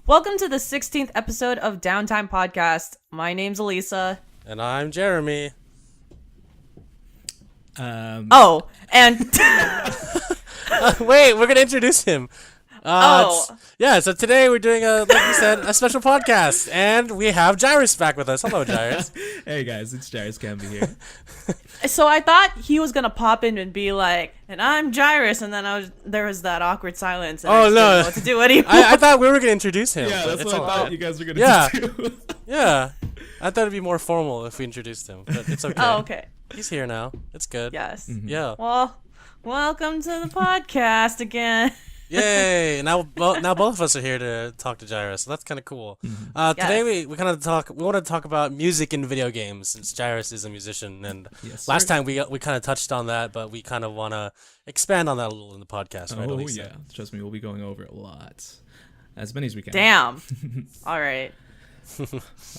Welcome to the 16th episode of Downtime Podcast. My name's Alyssa. And I'm Jeremy. And... Wait, we're going to introduce him. So today we're doing, like you said, a special podcast. And we have Jairus back with us. Hello, Jairus. Hey, guys, it's Jairus Camby here. So I thought he was going to pop in and be like, and I'm Jairus, and then there was that awkward silence. And I didn't know what to do anymore. I thought we were going to introduce him. Yeah, that's what I thought you guys were going to do. Yeah. I thought it'd be more formal if we introduced him, but it's okay. Oh, okay. He's here now. It's good. Yes. Mm-hmm. Yeah. Well, welcome to the podcast again. Yay! Now both of us are here to talk to Jairus, so that's kind of cool. Mm-hmm. Today we want to talk about music in video games, since Jairus is a musician, and last time we kind of touched on that, but we kind of want to expand on that a little in the podcast, right? Oh yeah, trust me, we'll be going over a lot, as many as we can. Damn. All right.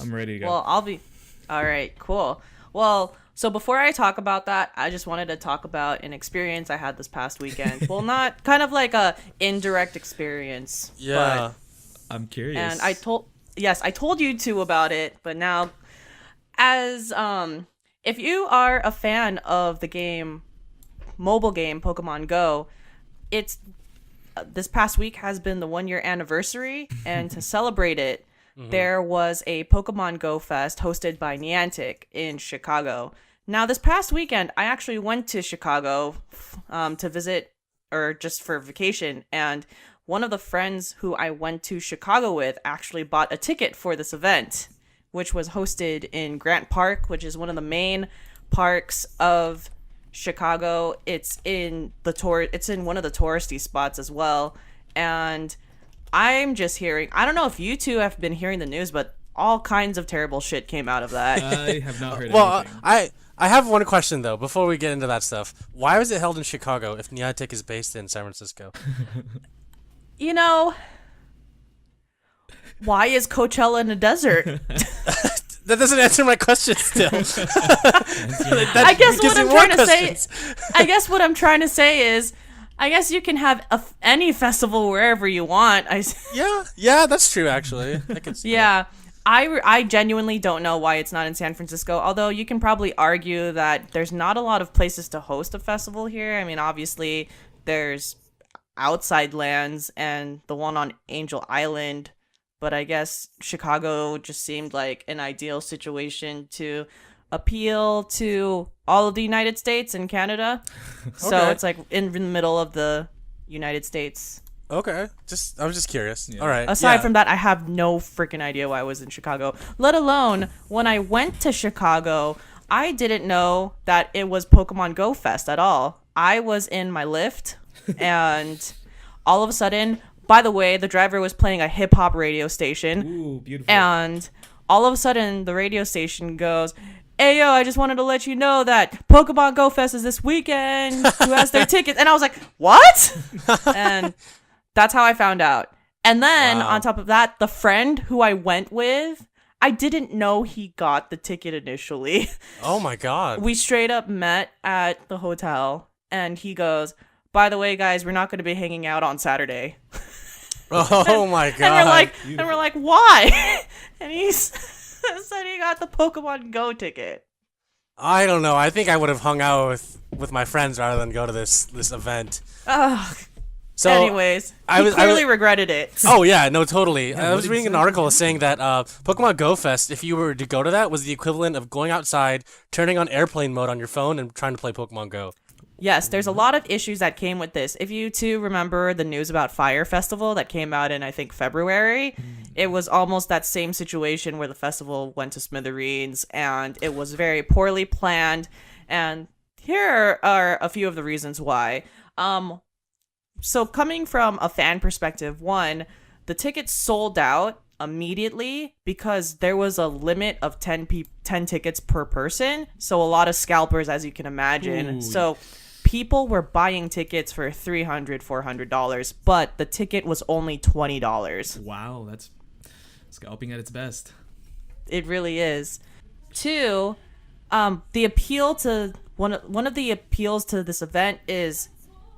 I'm ready to go. Well, I'll be. All right. Cool. Well. So before I talk about that, I just wanted to talk about an experience I had this past weekend. Well, not kind of like a indirect experience. Yeah. But, I'm curious. and I told you two about it, but now as if you are a fan of the mobile game Pokemon Go, it's this past week has been the 1-year anniversary, and to celebrate it, there was a Pokemon Go Fest hosted by Niantic in Chicago. Now, this past weekend, I actually went to Chicago to visit, or just for vacation, and one of the friends who I went to Chicago with actually bought a ticket for this event, which was hosted in Grant Park, which is one of the main parks of Chicago. It's in one of the touristy spots as well, and I'm just hearing, I don't know if you two have been hearing the news, but all kinds of terrible shit came out of that. I have not heard anything. I have one question, though, before we get into that stuff. Why was it held in Chicago if Niantic is based in San Francisco? You know, why is Coachella in a desert? That doesn't answer my question still. I guess what I'm trying to say is, I guess you can have any festival wherever you want. Yeah, that's true, actually. I could see that. I genuinely don't know why it's not in San Francisco, although you can probably argue that there's not a lot of places to host a festival here. I mean, obviously, there's Outside Lands and the one on Angel Island, but I guess Chicago just seemed like an ideal situation to appeal to all of the United States and Canada. So it's like in the middle of the United States. Okay. I was just curious. Yeah. All right. Aside from that, I have no freaking idea why I was in Chicago. Let alone when I went to Chicago, I didn't know that it was Pokemon Go Fest at all. I was in my Lyft and all of a sudden, by the way, the driver was playing a hip hop radio station. Ooh, beautiful. And all of a sudden the radio station goes, "Hey, yo, I just wanted to let you know that Pokemon Go Fest is this weekend. Who has their tickets?" And I was like, "What?" And that's how I found out. And then on top of that, the friend who I went with, I didn't know he got the ticket initially. Oh, my God. We straight up met at the hotel, and he goes, "By the way, guys, we're not going to be hanging out on Saturday." Oh, my God. And we're like, "Why?" And he's... said he got the Pokemon Go ticket. I don't know. I think I would have hung out with my friends rather than go to this event. So, anyways, he clearly regretted it. Oh yeah, no, totally. Yeah, I was reading an article saying that Pokemon Go Fest, if you were to go to that, was the equivalent of going outside, turning on airplane mode on your phone, and trying to play Pokemon Go. Yes, there's a lot of issues that came with this. If you two remember the news about Fire Festival that came out in, I think, February, it was almost that same situation where the festival went to smithereens and it was very poorly planned. And here are a few of the reasons why. So coming from a fan perspective, one, the tickets sold out immediately because there was a limit of 10 tickets per person. So a lot of scalpers, as you can imagine. Ooh. So people were buying tickets for $300, $400, but the ticket was only $20. Wow, that's scalping at its best. It really is. Two, the appeal to one of the appeals to this event is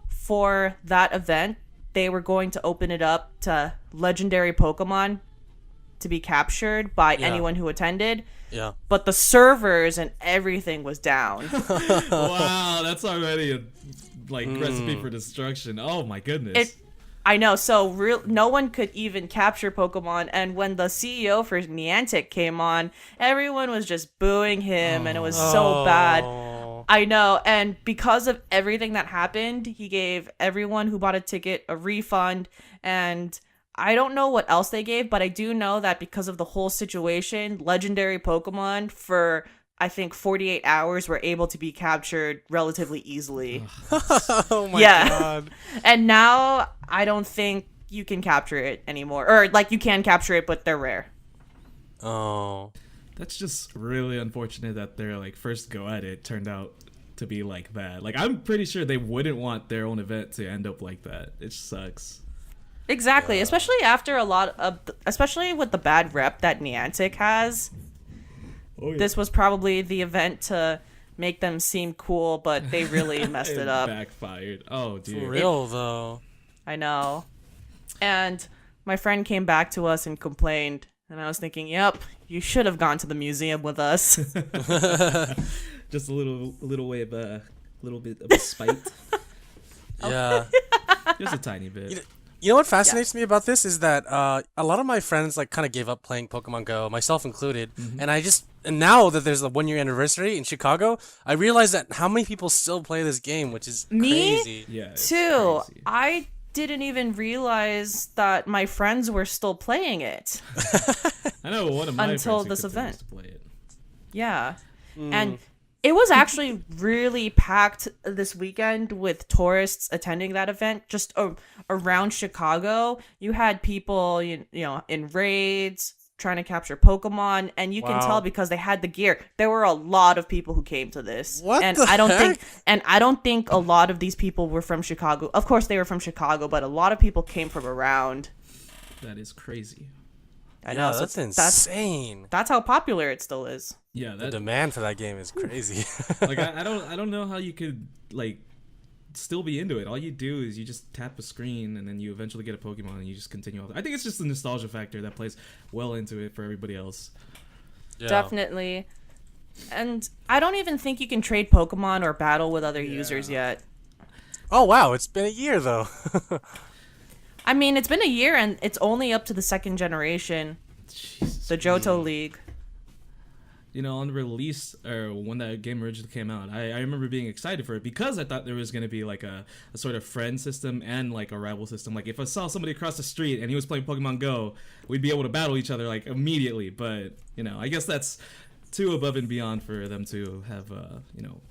for that event, they were going to open it up to legendary Pokemon to be captured by anyone who attended. Yeah. But the servers and everything was down. Wow, that's already a recipe for destruction. Oh my goodness. I know. So no one could even capture Pokemon. And when the CEO for Niantic came on, everyone was just booing him, and it was so bad. I know. And because of everything that happened, he gave everyone who bought a ticket a refund. And I don't know what else they gave, but I do know that because of the whole situation, legendary Pokemon for, I think, 48 hours were able to be captured relatively easily. Oh my god. And now I don't think you can capture it anymore. Or, you can capture it, but they're rare. Oh. That's just really unfortunate that their first go at it turned out to be like that. I'm pretty sure they wouldn't want their own event to end up like that. It sucks. Exactly, especially after especially with the bad rep that Niantic has. Oh, yeah. This was probably the event to make them seem cool, but they really messed it up. Backfired. Oh, dude. For real, though. I know. And my friend came back to us and complained, and I was thinking, yep, you should have gone to the museum with us. Just a little way of a little bit of a spite. Yeah. Just a tiny bit. You know what fascinates me about this is that a lot of my friends kind of gave up playing Pokemon Go, myself included, and now that there's a 1-year anniversary in Chicago, I realize that how many people still play this game, which is crazy. Yeah, too. Crazy. I didn't even realize that my friends were still playing it. I know one of my until friends this who event. continues to play it. Yeah. And it was actually really packed this weekend with tourists attending that event. Just around Chicago, you had people, in raids trying to capture Pokemon, and you can tell because they had the gear. There were a lot of people who came to this. What and the heck? I don't think a lot of these people were from Chicago. Of course they were from Chicago, but a lot of people came from around. That is crazy. I know, Yeah, that's insane. That's how popular it still is. Yeah, The demand for that game is crazy. I don't know how you could still be into it. All you do is you just tap a screen and then you eventually get a Pokemon and you just continue on. I think it's just the nostalgia factor that plays well into it for everybody else. Yeah. Definitely. And I don't even think you can trade Pokemon or battle with other users yet. Oh wow, it's been a year though. I mean, it's been a year and it's only up to the second generation, Jesus, the Johto League. On release, or when that game originally came out, I remember being excited for it because I thought there was going to be a sort of friend system and a rival system. If I saw somebody across the street and he was playing Pokemon Go, we'd be able to battle each other immediately. But I guess that's too above and beyond for them to have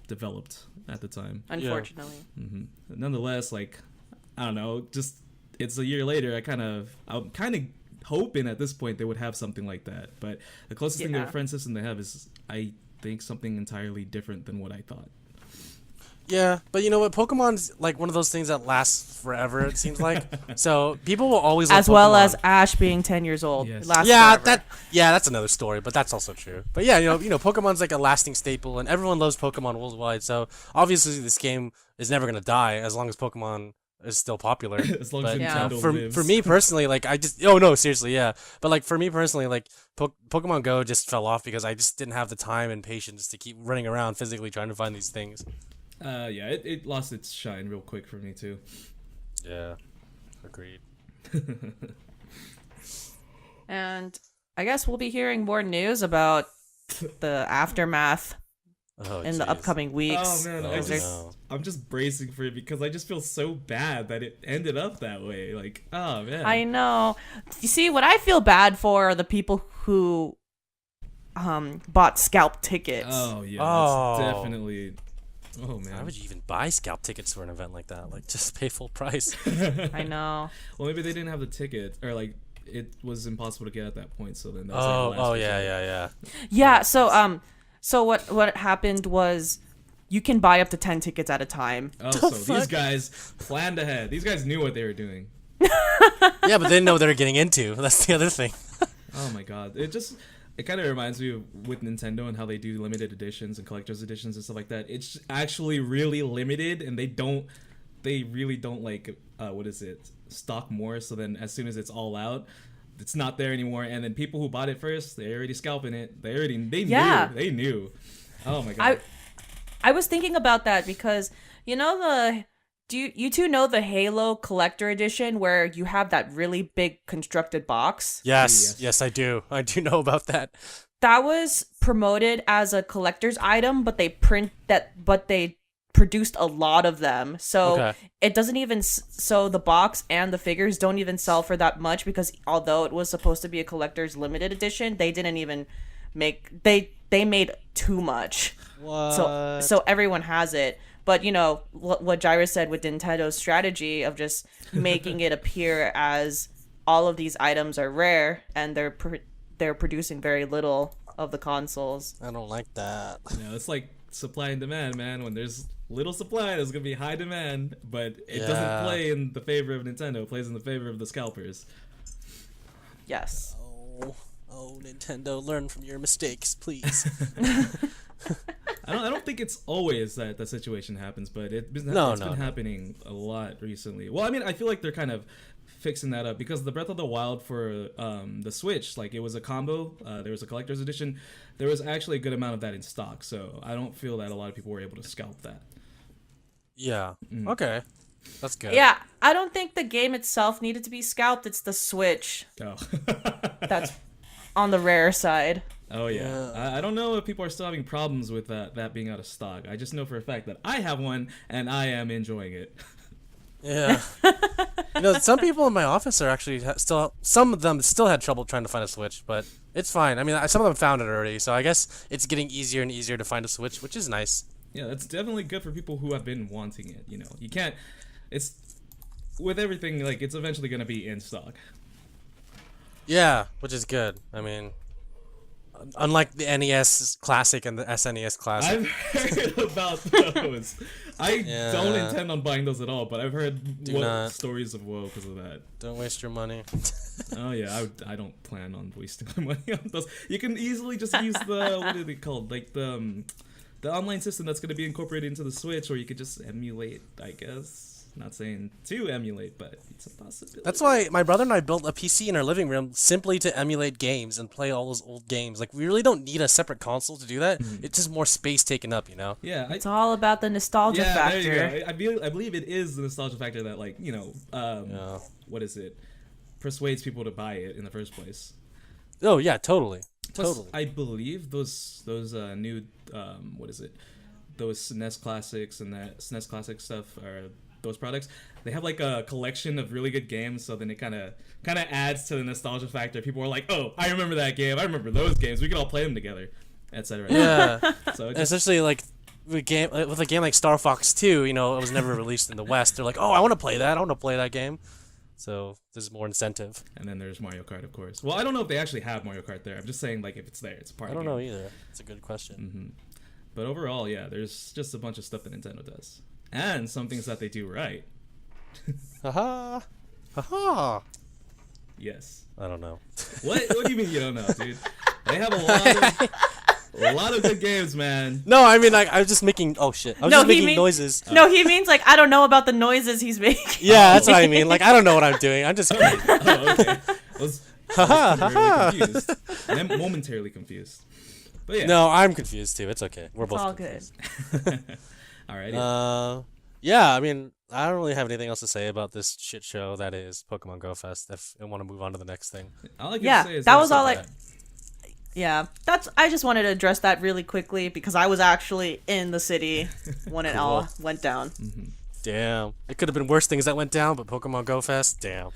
developed at the time. Unfortunately. Yeah. Nonetheless, I don't know, just it's a year later. I'm kind of hoping at this point they would have something like that, but the closest thing to a friend system they have is, I think, something entirely different than what I thought. Yeah, but you know what? Pokemon's one of those things that lasts forever, it seems like. So people will always love As well Pokemon. as Ash being 10 years old. Yes. Lasts Yeah, forever. that's another story, but that's also true. But yeah, Pokemon's a lasting staple, and everyone loves Pokemon worldwide. So obviously, this game is never gonna die as long as Pokemon is still popular. As long as Nintendo lives. for me personally, seriously, yeah. But for me personally, Pokemon Go just fell off because I just didn't have the time and patience to keep running around physically trying to find these things. Yeah, it lost its shine real quick for me too. Yeah, agreed. And I guess we'll be hearing more news about the aftermath in the upcoming weeks. Oh man, I'm just bracing for it because I just feel so bad that it ended up that way. Oh man. I know. You see, what I feel bad for are the people who bought scalp tickets. Oh yeah, that's definitely. Oh man. Why would you even buy scalp tickets for an event like that? Just pay full price. I know. Well, maybe they didn't have the ticket, or it was impossible to get at that point. So then. That was the last Yeah. Yeah. So what happened was, you can buy up to 10 tickets at a time. Oh, so these guys planned ahead. These guys knew what they were doing. Yeah, but they didn't know what they were getting into. That's the other thing. Oh my god. It kind of reminds me of with Nintendo and how they do limited editions and collector's editions and stuff like that. It's actually really limited, and they really don't what is it? stock more, so then as soon as it's all out, it's not there anymore, and then people who bought it first, they're already scalping it. They knew. Oh my god. I was thinking about that because you two know the Halo Collector Edition where you have that really big constructed box? Yes, I do. I do know about that. That was promoted as a collector's item, but they produced a lot of them. So it doesn't even so the box and the figures don't even sell for that much because although it was supposed to be a collector's limited edition, they didn't even make they made too much. What? So everyone has it. But what Jairus said with Nintendo's strategy of just making it appear as all of these items are rare and they're producing very little of the consoles. I don't like that. It's like supply and demand, man. When there's little supply, there's gonna be high demand, but it doesn't play in the favor of Nintendo. It plays in the favor of the scalpers. Yes. Oh, Nintendo, learn from your mistakes, please. I don't think it's always that the situation happens, but it's been happening a lot recently. Well, I mean, I feel like they're kind of fixing that up because the Breath of the Wild for the Switch, like it was a combo. There was a collector's edition. There was actually a good amount of that in stock, so I don't feel that a lot of people were able to scalp that. Yeah. Okay. That's good. Yeah, I don't think the game itself needed to be scalped. It's the Switch. Oh. That's on the rare side. Oh yeah. I don't know if people are still having problems with that being out of stock. I just know for a fact that I have one and I am enjoying it. Yeah. Some people in my office are actually some of them still had trouble trying to find a Switch, but it's fine. I mean, some of them found it already, so I guess it's getting easier and easier to find a Switch, which is nice. Yeah, that's definitely good for people who have been wanting it. You can't. It's with everything, like it's eventually going to be in stock. Yeah, which is good. I mean, unlike the NES Classic and the SNES Classic. I've heard about those. I don't intend on buying those at all, but I've heard stories of woe because of that. Don't waste your money. Oh yeah, I don't plan on wasting my money on those. You can easily just use the what are they called? Like the online system that's going to be incorporated into the Switch, or you could just emulate, I guess. Not saying to emulate, but it's a possibility. That's why my brother and I built a PC in our living room simply to emulate games and play all those old games. Like, we really don't need a separate console to do that. It's just more space taken up, Yeah. It's all about the nostalgia factor. There you go. I believe it is the nostalgia factor that, like, what is it? Persuades people to buy it in the first place. Oh, yeah, totally. Plus, I believe those new, what is it? Those SNES Classics and that SNES Classic stuff are... those products, they have like a collection of really good games, so then it kind of adds to the nostalgia factor. People are like, oh, I remember that game, I remember those games, we could all play them together, etc. Yeah. So especially like with a game like Star Fox 2, it was never released in the West. They're like, oh, I want to play that game, so there's more incentive. And then there's Mario Kart, of course. Well, I don't know if they actually have Mario Kart there. I'm just saying, like, if it's there, it's part of the game. I don't know either. It's a good question. Mm-hmm. But overall, yeah, there's just a bunch of stuff that Nintendo does. And some things that they do right. Haha. Haha. Yes. I don't know. What do you mean you don't know, dude? They have a lot of good games, man. No, I mean, like, I was just making... Oh, shit. I was just making noises. No, he means, like, I don't know about the noises he's making. Yeah, that's what I mean. Like, I don't know what I'm doing. I'm just kidding. Oh, okay. I was confused. I'm momentarily confused. But yeah. No, I'm confused, too. It's okay. We're both all confused. Good. Alrighty. Yeah, I mean, I don't really have anything else to say about this shit show that is Pokemon Go Fest. If I want to move on to the next thing. All I can say is that was all I... Yeah, I just wanted to address that really quickly because I was actually in the city when it all went down. Mm-hmm. Damn. It could have been worse things that went down, but Pokemon Go Fest, damn.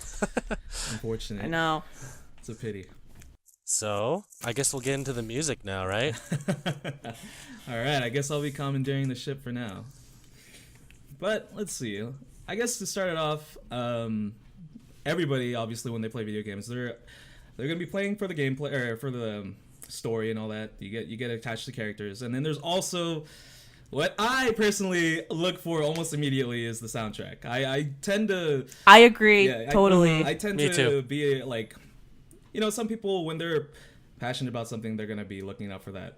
Unfortunate. I know. It's a pity. So, I guess we'll get into the music now, right? Alright, I guess I'll be commandeering the ship for now. But, let's see. I guess to start it off, everybody, obviously, when they play video games, they're going to be playing for the gameplay, or for the story and all that. You get attached to characters. And then there's also... what I personally look for almost immediately is the soundtrack. I tend to... I agree, totally. I tend to be like... some people, when they're passionate about something, they're going to be looking out for that,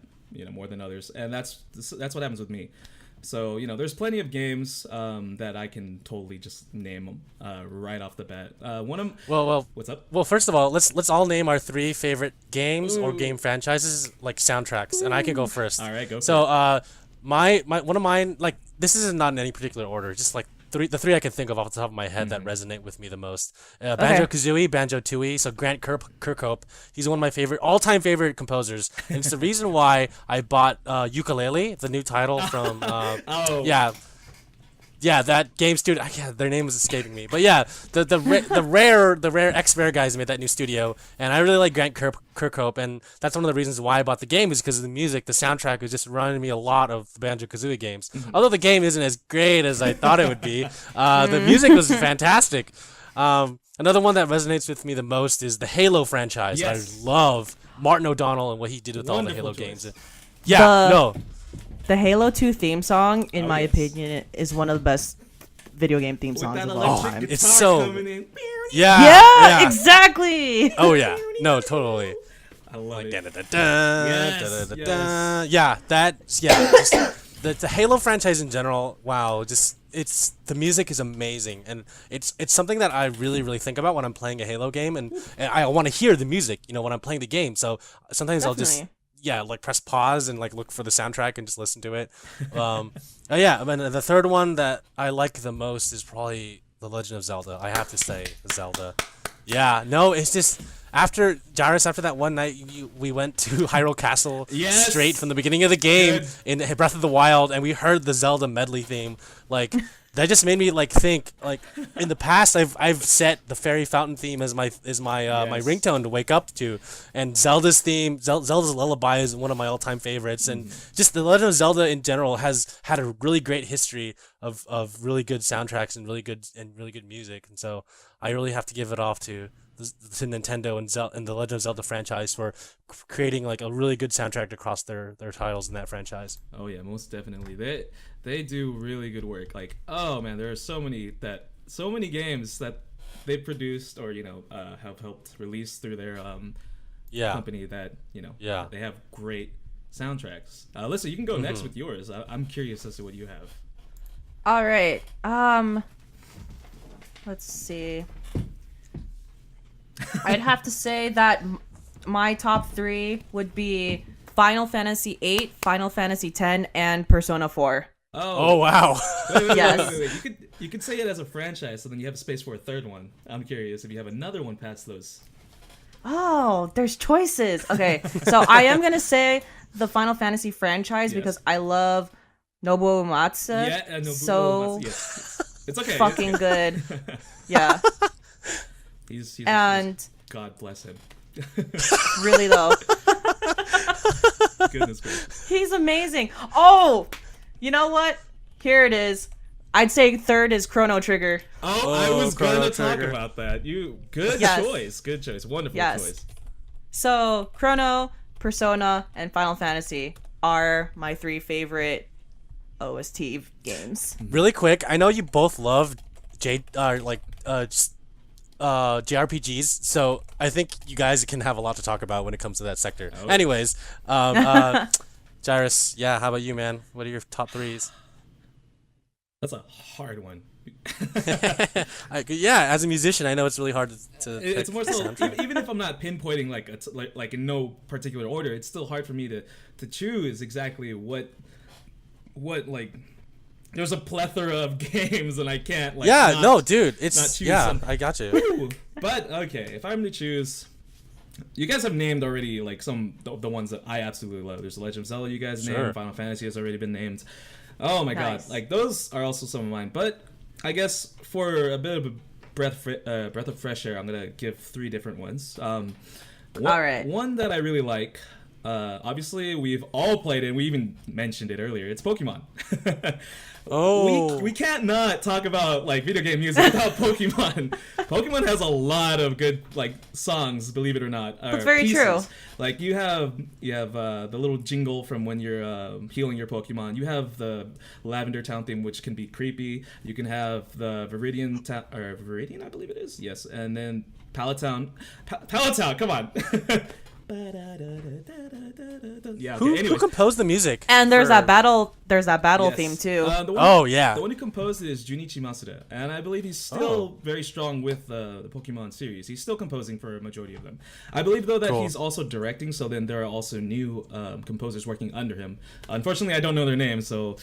more than others. And that's what happens with me. So there's plenty of games that I can totally just name right off the bat. One of them. Well, what's up? Well, first of all, let's all name our 3 favorite games or game franchises, like soundtracks, and I can go first. All right, go. So, my one of mine, like, this is not in any particular order, just like the three I can think of off the top of my head that resonate with me the most. Banjo-Kazooie, Banjo-Tooie. So Grant Kirkhope, he's one of my all-time favorite composers. And it's the reason why I bought Ukulele, the new title from yeah, that game studio. Their name is escaping me, but yeah, the rare X-Rare guys made that new studio, and I really like Grant Kirkhope, and that's one of the reasons why I bought the game, is because of the music. The soundtrack was just reminding me a lot of the Banjo-Kazooie games. Although the game isn't as great as I thought it would be, the music was fantastic. Another one that resonates with me the most is the Halo franchise. Yes. I love Martin O'Donnell and what he did with all the Halo games. The Halo 2 theme song, in my opinion, is one of the best video game theme songs of all time. It's so... Yeah, exactly! Oh, yeah. No, totally. I love it. The Halo franchise in general, wow, the music is amazing, and it's something that I really, really think about when I'm playing a Halo game, and I want to hear the music, when I'm playing the game, so sometimes I'll just... like press pause and like look for the soundtrack and just listen to it. The third one that I like the most is probably The Legend of Zelda. I have to say, Zelda. Yeah, no, it's just after Jairus, after that one night, we went to Hyrule Castle straight from the beginning of the game in Breath of the Wild, and we heard the Zelda medley theme. Like, that just made me like think, like, in the past I've set the Fairy Fountain theme as my my ringtone to wake up to, and Zelda's theme, Zelda's Lullaby, is one of my all-time favorites, and just The Legend of Zelda in general has had a really great history of really good soundtracks and really good music, and so I really have to give it off to Nintendo and the Legend of Zelda franchise for creating like a really good soundtrack across their titles in that franchise. Oh yeah, most definitely. They do really good work. Like, oh man, there are so many games that they produced or have helped release through their company that they have great soundtracks. Alyssa, you can go next with yours. I'm curious as to what you have. All right. Let's see. I'd have to say that my top 3 would be Final Fantasy VIII, Final Fantasy X, and Persona 4. Oh wow! Wait. You could say it as a franchise, so then you have space for a third one. I'm curious if you have another one past those. Oh, there's choices. Okay, so I am gonna say the Final Fantasy franchise because I love Nobuo Uematsu. Uematsu, yes. It's okay. Fucking good. Yeah. He's God bless him. Really though. Goodness gracious. He's amazing. Oh, you know what? Here it is. I'd say third is Chrono Trigger. I was going to talk about that. Good choice. Wonderful choice. So Chrono, Persona, and Final Fantasy are my 3 favorite OST games. Really quick, I know you both love JRPGs, so I think you guys can have a lot to talk about when it comes to that sector. Oh. Anyways, Jairus, how about you, man? What are your top 3s? That's a hard one. As a musician, I know it's really hard to it's more so, even if I'm not pinpointing like in no particular order, it's still hard for me to choose exactly what like. There's a plethora of games, and I can't it's not choose something. I got you. But okay, if I'm to choose, you guys have named already like some the ones that I absolutely love. There's The Legend of Zelda you guys named. Final Fantasy has already been named. Oh my god, like those are also some of mine. But I guess for a bit of a breath of fresh air, I'm gonna give 3 different ones. All right. One that I really like. Obviously, we've all played it, and we even mentioned it earlier. It's Pokemon. We can't not talk about like video game music without Pokemon. Pokemon has a lot of good like songs, believe it or not. That's very true. Like you have the little jingle from when you're healing your Pokemon. You have the Lavender Town theme, which can be creepy. You can have the Viridian, I believe it is. Yes, and then Pallet Town. Pallet Town, come on. Yeah. Who Anyway. composed the music? And there's for- that battle. There's that battle Yes. theme too. The one who composed it is Junichi Masuda, and I believe he's still very strong with the Pokemon series. He's still composing for a majority of them. I believe though that he's also directing, so then there are also new composers working under him. Unfortunately, I don't know their names, so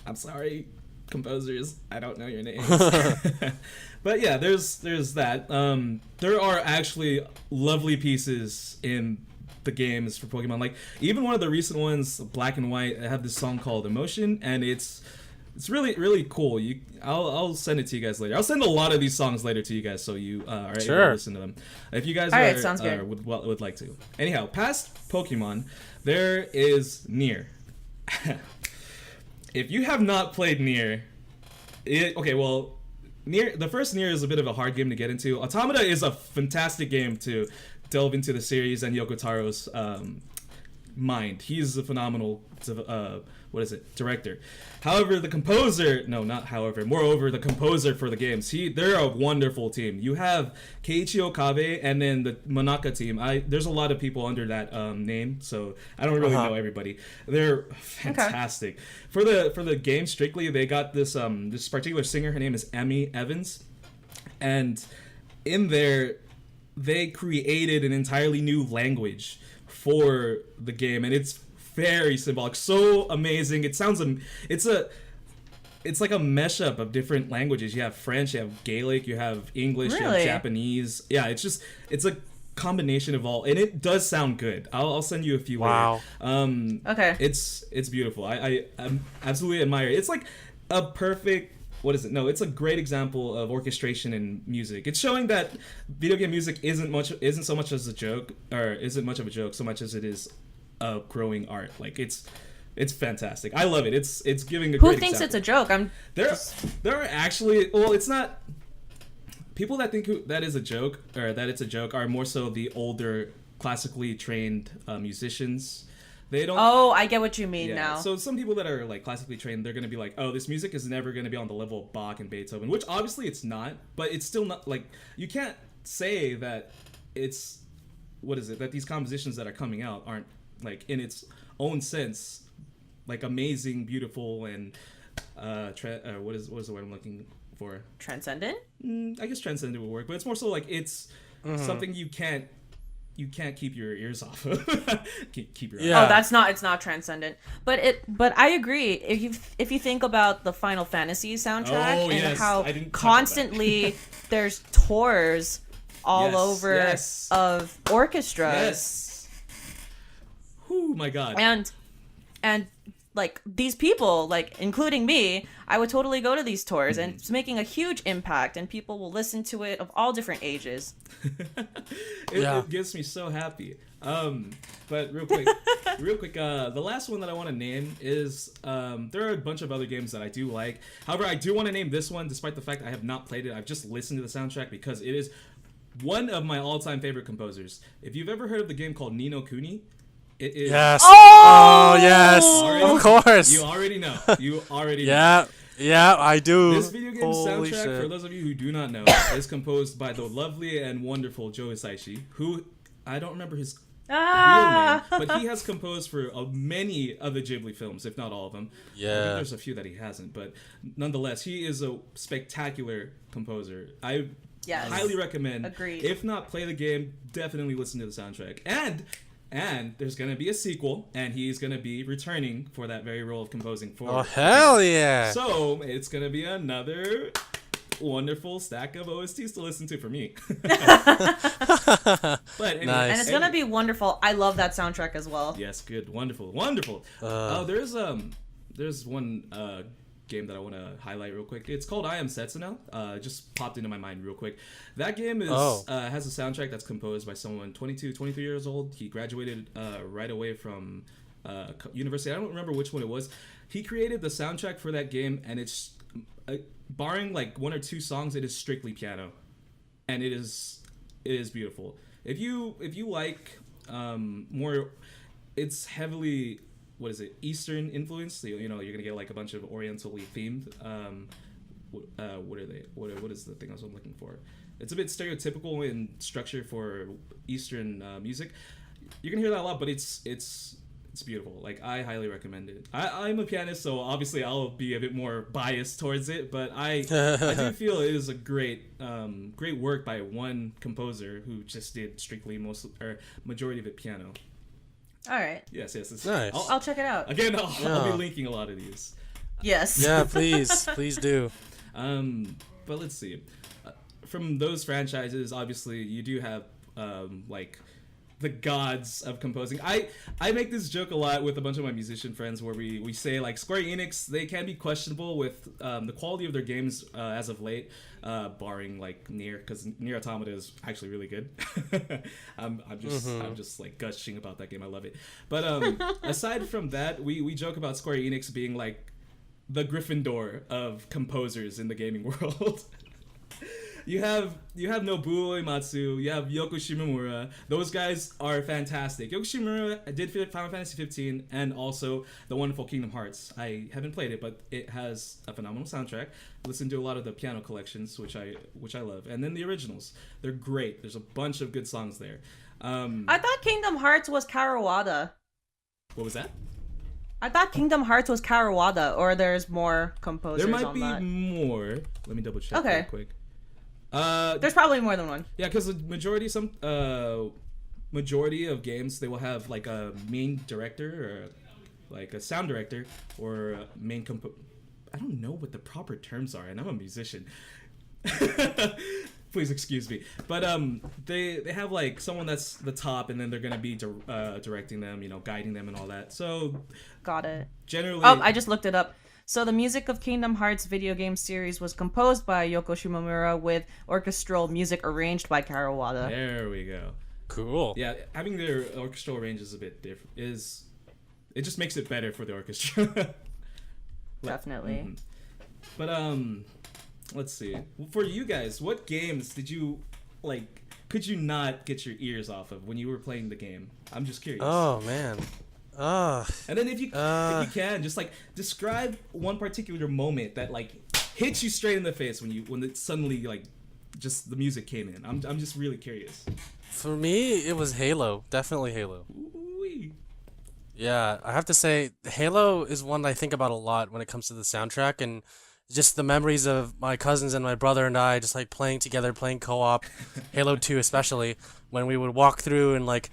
I'm sorry, composers. I don't know your names. But yeah, there's that. There are actually lovely pieces in the games for Pokemon. Like even one of the recent ones, Black and White, have this song called Emotion, and it's really really cool. I'll send it to you guys later. I'll send a lot of these songs later to you guys, so you are able to listen to them if you guys would like to. Anyhow, past Pokemon, there is Nier. If you have not played Nier, Nier, the first Nier is a bit of a hard game to get into. Automata is a fantastic game to delve into the series and Yoko Taro's mind. He's a phenomenal director. Moreover, the composer for the games, they're a wonderful team. You have Keiichi Okabe and then the Monaka team. There's a lot of people under that name, so I don't really know everybody. They're fantastic. Okay. For the game strictly, they got this particular singer. Her name is Emmy Evans, and in there they created an entirely new language for the game, and it's very symbolic, so amazing. It sounds it's like a mashup of different languages. You have French, you have Gaelic, you have English, you have Japanese. Yeah, it's a combination of all, and it does sound good. I'll send you a few. Wow. Later. Okay. It's beautiful. I absolutely admire it. It's like a perfect. What is it? No, it's a great example of orchestration in music. It's showing that video game music isn't so much of a joke so much as it is a growing art. Like it's fantastic. I love it. It's giving a Who great thinks example. it's a joke? There are actually, well, it's not. People that think that is a joke or that it's a joke are more so the older classically trained musicians. They don't. Oh, I get what you mean now. So some people that are like classically trained, they're gonna be like, "Oh, this music is never gonna be on the level of Bach and Beethoven," which obviously it's not. But it's still not like you can't say that it's that these compositions that are coming out aren't like in its own sense like amazing, beautiful, and what is the word I'm looking for? Transcendent? I guess transcendent would work, but it's more so like it's something you can't keep your ears off of. keep your eyes. Oh, it's not transcendent. But I agree. If you think about the Final Fantasy soundtrack and how constantly there's tours all over of orchestras. Yes. Oh my god. And like these people, like including me, I would totally go to these tours, and it's making a huge impact, and people will listen to it of all different ages. It gets me so happy. But real quick, the last one that I want to name is there are a bunch of other games that I do like. However, I do want to name this one, despite the fact I have not played it. I've just listened to the soundtrack because it is one of my all-time favorite composers. If you've ever heard of the game called Ni no Kuni, it is. Yes. Oh yes. Of course. You already know. Yeah, I do. This video game soundtrack, for those of you who do not know, is composed by the lovely and wonderful Joe Hisaishi, who I don't remember his real name, but he has composed for many of the Ghibli films, if not all of them. Yeah. I think there's a few that he hasn't, but nonetheless, he is a spectacular composer. I highly recommend. Agreed. If not play the game, definitely listen to the soundtrack. And there's going to be a sequel, and he's going to be returning for that very role of composing for. Oh, hell yeah. So, it's going to be another wonderful stack of OSTs to listen to for me. But anyway, nice. And it's going to be wonderful. I love that soundtrack as well. Yes, good. Wonderful. There's one game that I want to highlight real quick. It's called I Am Setsuna. Just popped into my mind real quick. That game is has a soundtrack that's composed by someone 22, 23 years old. He graduated right away from university. I don't remember which one it was. He created the soundtrack for that game, and it's barring like one or two songs, it is strictly piano, and it is beautiful. If you like more, it's heavily Eastern influence. So, you're gonna get like a bunch of Orientally themed. What are they? What is the thing I was looking for? It's a bit stereotypical in structure for Eastern music. you're gonna hear that a lot, but it's beautiful. Like, I highly recommend it. I'm a pianist, so obviously I'll be a bit more biased towards it, but I do feel it is a great work by one composer who just did strictly majority of it piano. All right. Yes. It's, Nice. I'll check it out. Again, I'll be linking a lot of these. Yes. Yeah, please do. But let's see. From those franchises, obviously, you do have like the gods of composing. I make this joke a lot with a bunch of my musician friends where we say, like, Square Enix, they can be questionable with the quality of their games as of late, barring like Nier, because Nier Automata is actually really good. I'm just like gushing about that game. I love it. But aside from that, we joke about Square Enix being like the Gryffindor of composers in the gaming world. You have Nobuo Uematsu, you have Yoko Shimomura. Those guys are fantastic. Yoko Shimomura did Final Fantasy 15 and also the wonderful Kingdom Hearts. I haven't played it, but it has a phenomenal soundtrack. I listened to a lot of the piano collections, which I love, and then the originals. They're great. There's a bunch of good songs there. I thought Kingdom Hearts was Karawada. What was that? I thought Kingdom Hearts was Karawada, or there's more composers There might on be that. more. Let me double check Okay. real quick. There's probably more than one. Yeah, because the majority of games, they will have like a main director or like a sound director or a main I don't know what the proper terms are, and I'm a musician. Please excuse me, but they have like someone that's the top, and then they're gonna be directing them, guiding them and all that. So Got it. generally, Oh, I just looked it up. So the music of Kingdom Hearts video game series was composed by Yoko Shimomura with orchestral music arranged by Karawada. there we go. Cool. Yeah, having their orchestral range is a bit different. It just makes it better for the orchestra. Definitely. Mhm. But let's see. For you guys, what games did you could you not get your ears off of when you were playing the game? I'm just curious. Oh man. And then if you can, just like describe one particular moment that like hits you straight in the face when it suddenly like just the music came in. I'm just really curious. For me, it was Halo. Definitely Halo. Ooh-wee. Yeah, I have to say, Halo is one I think about a lot when it comes to the soundtrack, and just the memories of my cousins and my brother and I just like playing together, playing co-op, Halo 2 especially, when we would walk through and like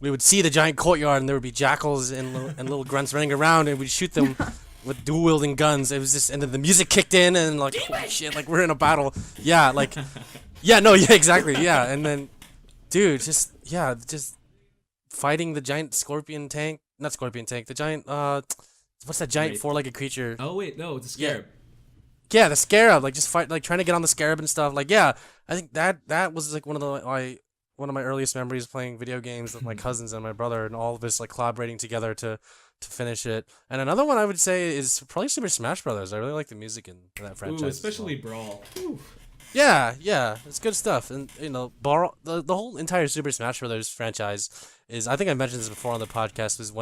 we would see the giant courtyard and there would be jackals and little grunts running around, and we'd shoot them with dual-wielding guns. It was just, and then the music kicked in and like, holy shit, like we're in a battle. Yeah, like, yeah, no, yeah, exactly, yeah. And then, dude, just fighting the giant the giant, what's that giant Wraith. four-legged creature? Oh wait, no, it's a scarab. Yeah, the scarab, like just fight, like trying to get on the scarab and stuff. Like, yeah, I think that was like one of my earliest memories playing video games with my cousins and my brother, and all of us like collaborating together to finish it. And another one I would say is probably Super Smash Brothers. I really like the music in that franchise. Ooh, as especially well. Brawl. Ooh. Yeah, it's good stuff. And the whole entire Super Smash Brothers franchise is, I think I mentioned this before on the podcast, was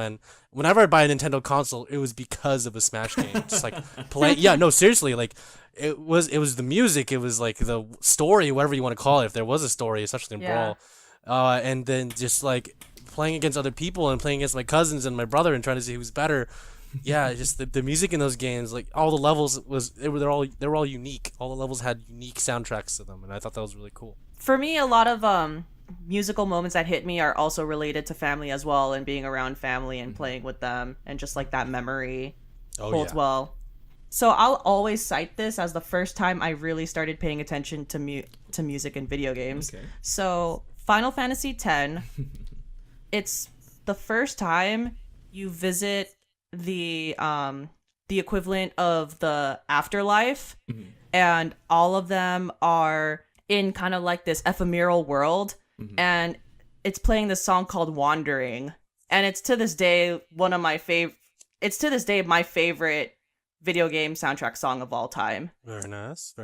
whenever I buy a Nintendo console, it was because of a Smash game. Just like play, yeah, no, seriously, like it was the music, it was like the story, whatever you want to call it, if there was a story, especially in Yeah. Brawl, and then just like playing against other people and playing against my cousins and my brother and trying to see who's better. Yeah, just the music in those games, like all the levels they were all unique. All the levels had unique soundtracks to them, and I thought that was really cool. For me, a lot of musical moments that hit me are also related to family as well, and being around family and playing with them, and just like that memory holds well. So I'll always cite this as the first time I really started paying attention to music in video games. Okay. So Final Fantasy X, it's the first time you visit the equivalent of the afterlife, and all of them are in kind of like this ephemeral world, and it's playing this song called Wandering, and it's to this day my favorite video game soundtrack song of all time. Very nice.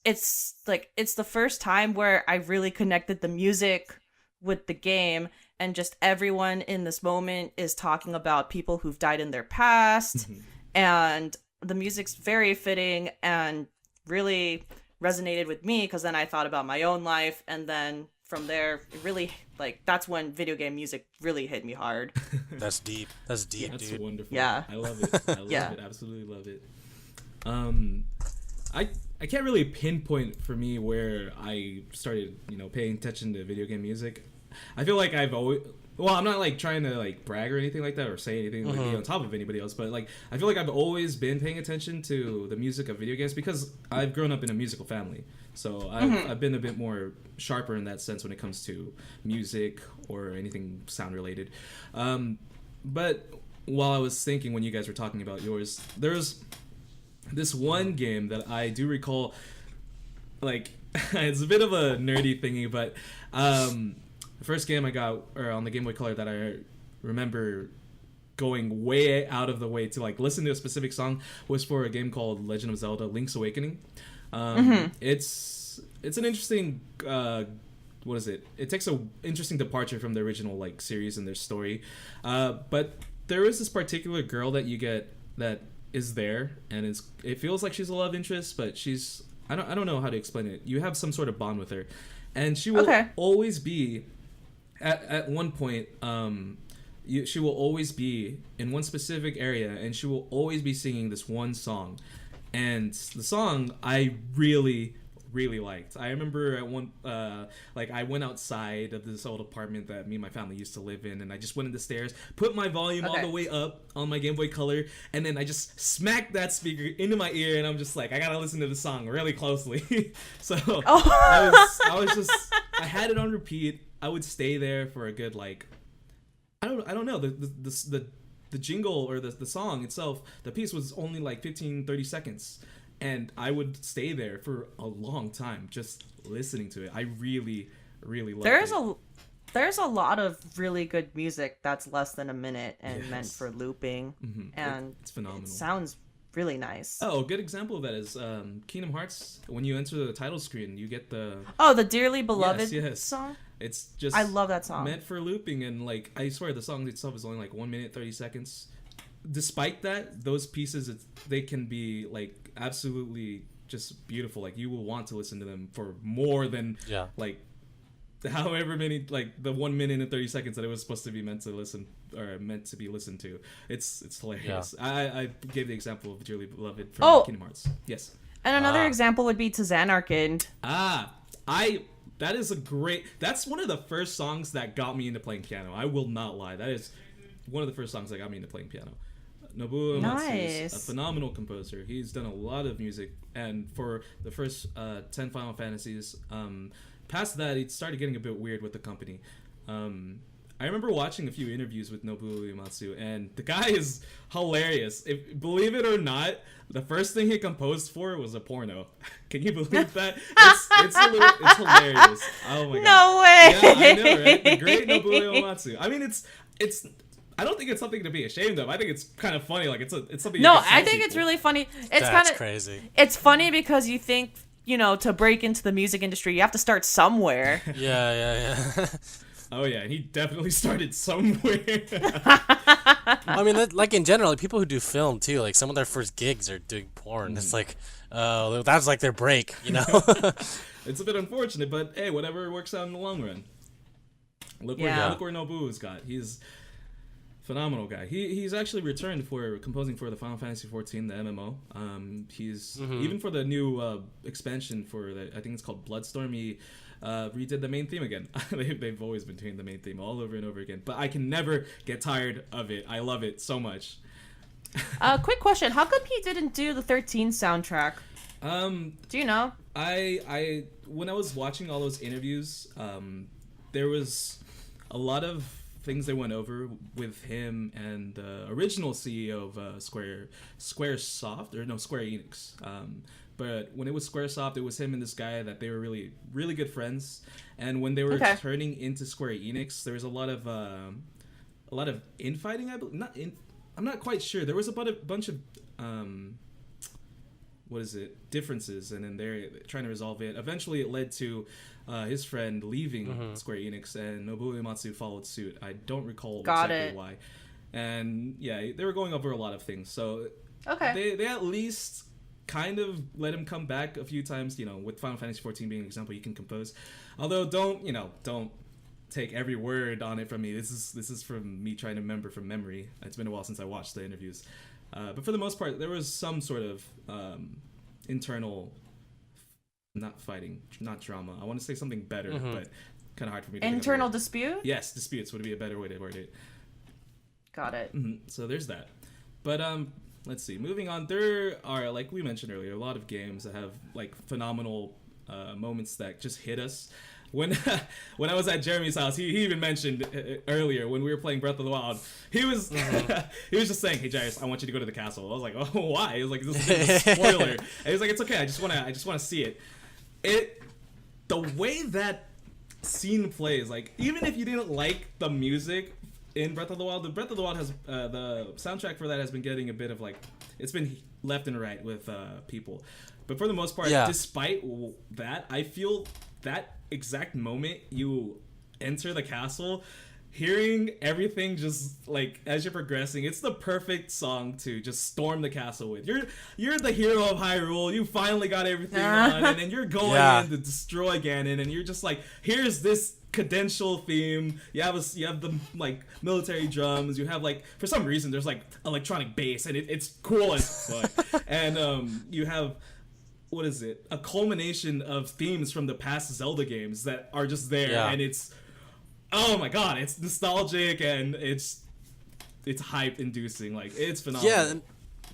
It's the first time where I really connected the music with the game, and just everyone in this moment is talking about people who've died in their past, and the music's very fitting and really resonated with me, because then I thought about my own life, and then from there, it really like that's when video game music really hit me hard. That's deep. That's deep, That's dude. wonderful. Yeah. I love it. I love Yeah. it. Absolutely love it. I can't really pinpoint for me where I started, paying attention to video game music. I feel like I've always, well, I'm not like trying to like brag or anything like that or say anything like be on top of anybody else, but like I feel like I've always been paying attention to the music of video games because I've grown up in a musical family. So I've been a bit more sharper in that sense when it comes to music or anything sound related. But while I was thinking when you guys were talking about yours, there's this one game that I do recall, like, it's a bit of a nerdy thingy, but the first game I got on the Game Boy Color that I remember going way out of the way to like listen to a specific song was for a game called Legend of Zelda: Link's Awakening. It's an interesting what is it? It takes a interesting departure from the original like series and their story, but there is this particular girl that you get that is there, and it feels like she's a love interest, but she's I don't know how to explain it. You have some sort of bond with her, and she will always be at one point. She will always be in one specific area, and she will always be singing this one song, and the song I really liked. I remember at one like I went outside of this old apartment that me and my family used to live in, and I just went in the stairs, put my volume all the way up on my Game Boy Color, and then I just smacked that speaker into my ear, and I'm just like, I gotta listen to the song really closely. So I was just I had it on repeat. I would stay there for a good like I don't know the jingle or the song itself, the piece was only like 15-30 seconds. And I would stay there for a long time just listening to it. I really loved it. There's a lot of really good music that's less than a minute and meant for looping. And it's phenomenal. It sounds really nice. Oh, a good example of that is Kingdom Hearts. When you enter the title screen, you get the the Dearly Beloved song. It's just I love that song. Meant for looping, and like I swear the song itself is only like 1 minute 30 seconds. Despite that, those pieces they can be like absolutely just beautiful. Like you will want to listen to them for more than like however many like the 1 minute and 30 seconds that it was supposed to be meant to listen or meant to be listened to. It's hilarious. I gave the example of Dearly Beloved from Kingdom Hearts. Yes. And another example would be To Xanarkand. That's one of the first songs that got me into playing piano. I will not lie. That is one of the first songs that got me into playing piano. Nobuo Uematsu is a phenomenal composer. He's done a lot of music, and for the first 10 Final Fantasies, past that, it started getting a bit weird with the company. I remember watching a few interviews with Nobuo Uematsu, and the guy is hilarious. Believe it or not, the first thing he composed for was a porno. Can you believe that? It's hilarious. Oh my god! No way! Yeah, I know, right? The great Nobuo Uematsu. I mean, it's. I don't think it's something to be ashamed of. I think it's kind of funny. Like it's something. No, I think it's really funny. It's kind of crazy. It's funny because you think to break into the music industry, you have to start somewhere. Yeah. Oh yeah, and he definitely started somewhere. I mean, like in general, like, people who do film too, like some of their first gigs are doing porn. It's like, that's like their break, It's a bit unfortunate, but hey, whatever works out in the long run. Look where Nobuo's got. He's phenomenal guy. He's actually returned for composing for the Final Fantasy XIV, the MMO. He's even for the new expansion for I think it's called Bloodstorm. He redid the main theme again. They've always been doing the main theme all over and over again, but I can never get tired of it. I love it so much. Quick question: how come he didn't do the 13 soundtrack? Do you know? I when I was watching all those interviews, there was a lot of things they went over with him and the original CEO of Square Enix. But when it was Squaresoft, it was him and this guy that they were really, really good friends. And when they were turning into Square Enix, there was a lot of infighting. I'm not quite sure. There was a bunch of differences, and then they're trying to resolve it. Eventually, it led to his friend leaving Square Enix, and Nobuo Uematsu followed suit. I don't recall exactly why. And yeah, they were going over a lot of things. So they at least kind of let him come back a few times, with Final Fantasy 14 being an example you can compose. Although don't take every word on it from me. This is from me trying to remember from memory. It's been a while since I watched the interviews. But for the most part, there was some sort of internal, not fighting, not drama. I want to say something better, but kind of hard for me to Internal dispute? Yes, disputes would be a better way to word it. Got it. So there's that. But let's see. Moving on, there are, like we mentioned earlier, a lot of games that have like phenomenal moments that just hit us. When I was at Jeremy's house, he even mentioned earlier when we were playing Breath of the Wild, he was he was just saying, "Hey Jairus, I want you to go to the castle." I was like, "Oh, why?" He was like, "This is a spoiler." And he was like, "It's okay. I just wanna see it." The way that scene plays, like even if you didn't like the music in Breath of the Wild, the Breath of the Wild has the soundtrack for that has been getting a bit of like, it's been left and right with people, but for the most part, despite that, I feel that exact moment you enter the castle, hearing everything just like as you're progressing, it's the perfect song to just storm the castle with. You're the hero of Hyrule. You finally got everything on, and then you're going in to destroy Ganon, and you're just like, here's this cadential theme. You have the like military drums. You have like, for some reason there's like electronic bass, and it's cool as fuck. And you have, what is it? A culmination of themes from the past Zelda games that are just there, and it's, oh my god, it's nostalgic and it's hype inducing. Like, it's phenomenal. Yeah, and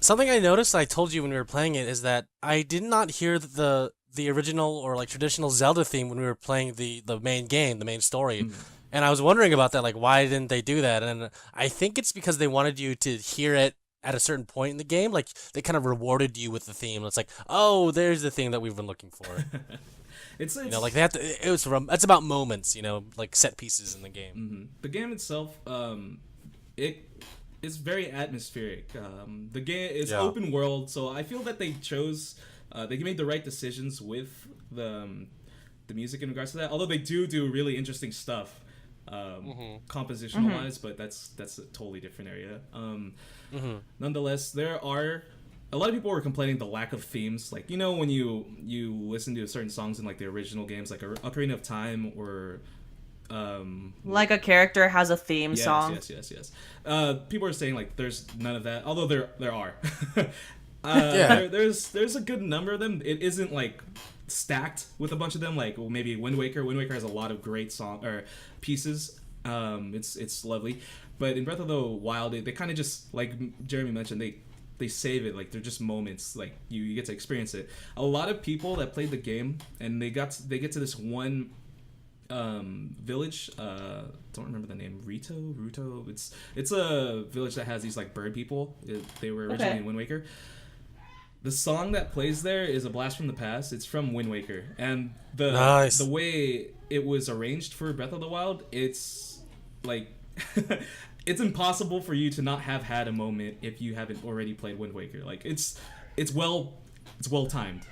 something I noticed, I told you when we were playing it, is that I did not hear the original or like traditional Zelda theme when we were playing the main game, the main story. And I was wondering about that, like why didn't they do that? And I think it's because they wanted you to hear it at a certain point in the game. Like they kind of rewarded you with the theme. It's like, oh, there's the thing that we've been looking for. It's like they have to. It's about moments, like set pieces in the game. The game itself, it is very atmospheric. The game is open world, so I feel that they chose, they made the right decisions with the music in regards to that. Although they do really interesting stuff, compositional wise, but that's a totally different area. Nonetheless, there are a lot of people were complaining the lack of themes. Like, when you listen to certain songs in like the original games, like Ocarina of Time or like a character has a theme song. Yes. People are saying like there's none of that, although there are. There's a good number of them. It isn't like stacked with a bunch of them. Like maybe Wind Waker. Wind Waker has a lot of great song or pieces. It's lovely, but in Breath of the Wild, they kind of just, like Jeremy mentioned, they save it. Like they're just moments. Like you get to experience it. A lot of people that played the game and they get to this one village. Don't remember the name. Ruto. It's a village that has these like bird people. They were originally in Wind Waker. The song that plays there is a blast from the past. It's from Wind Waker, and the way it was arranged for Breath of the Wild, it's like it's impossible for you to not have had a moment if you haven't already played Wind Waker. Like it's well timed.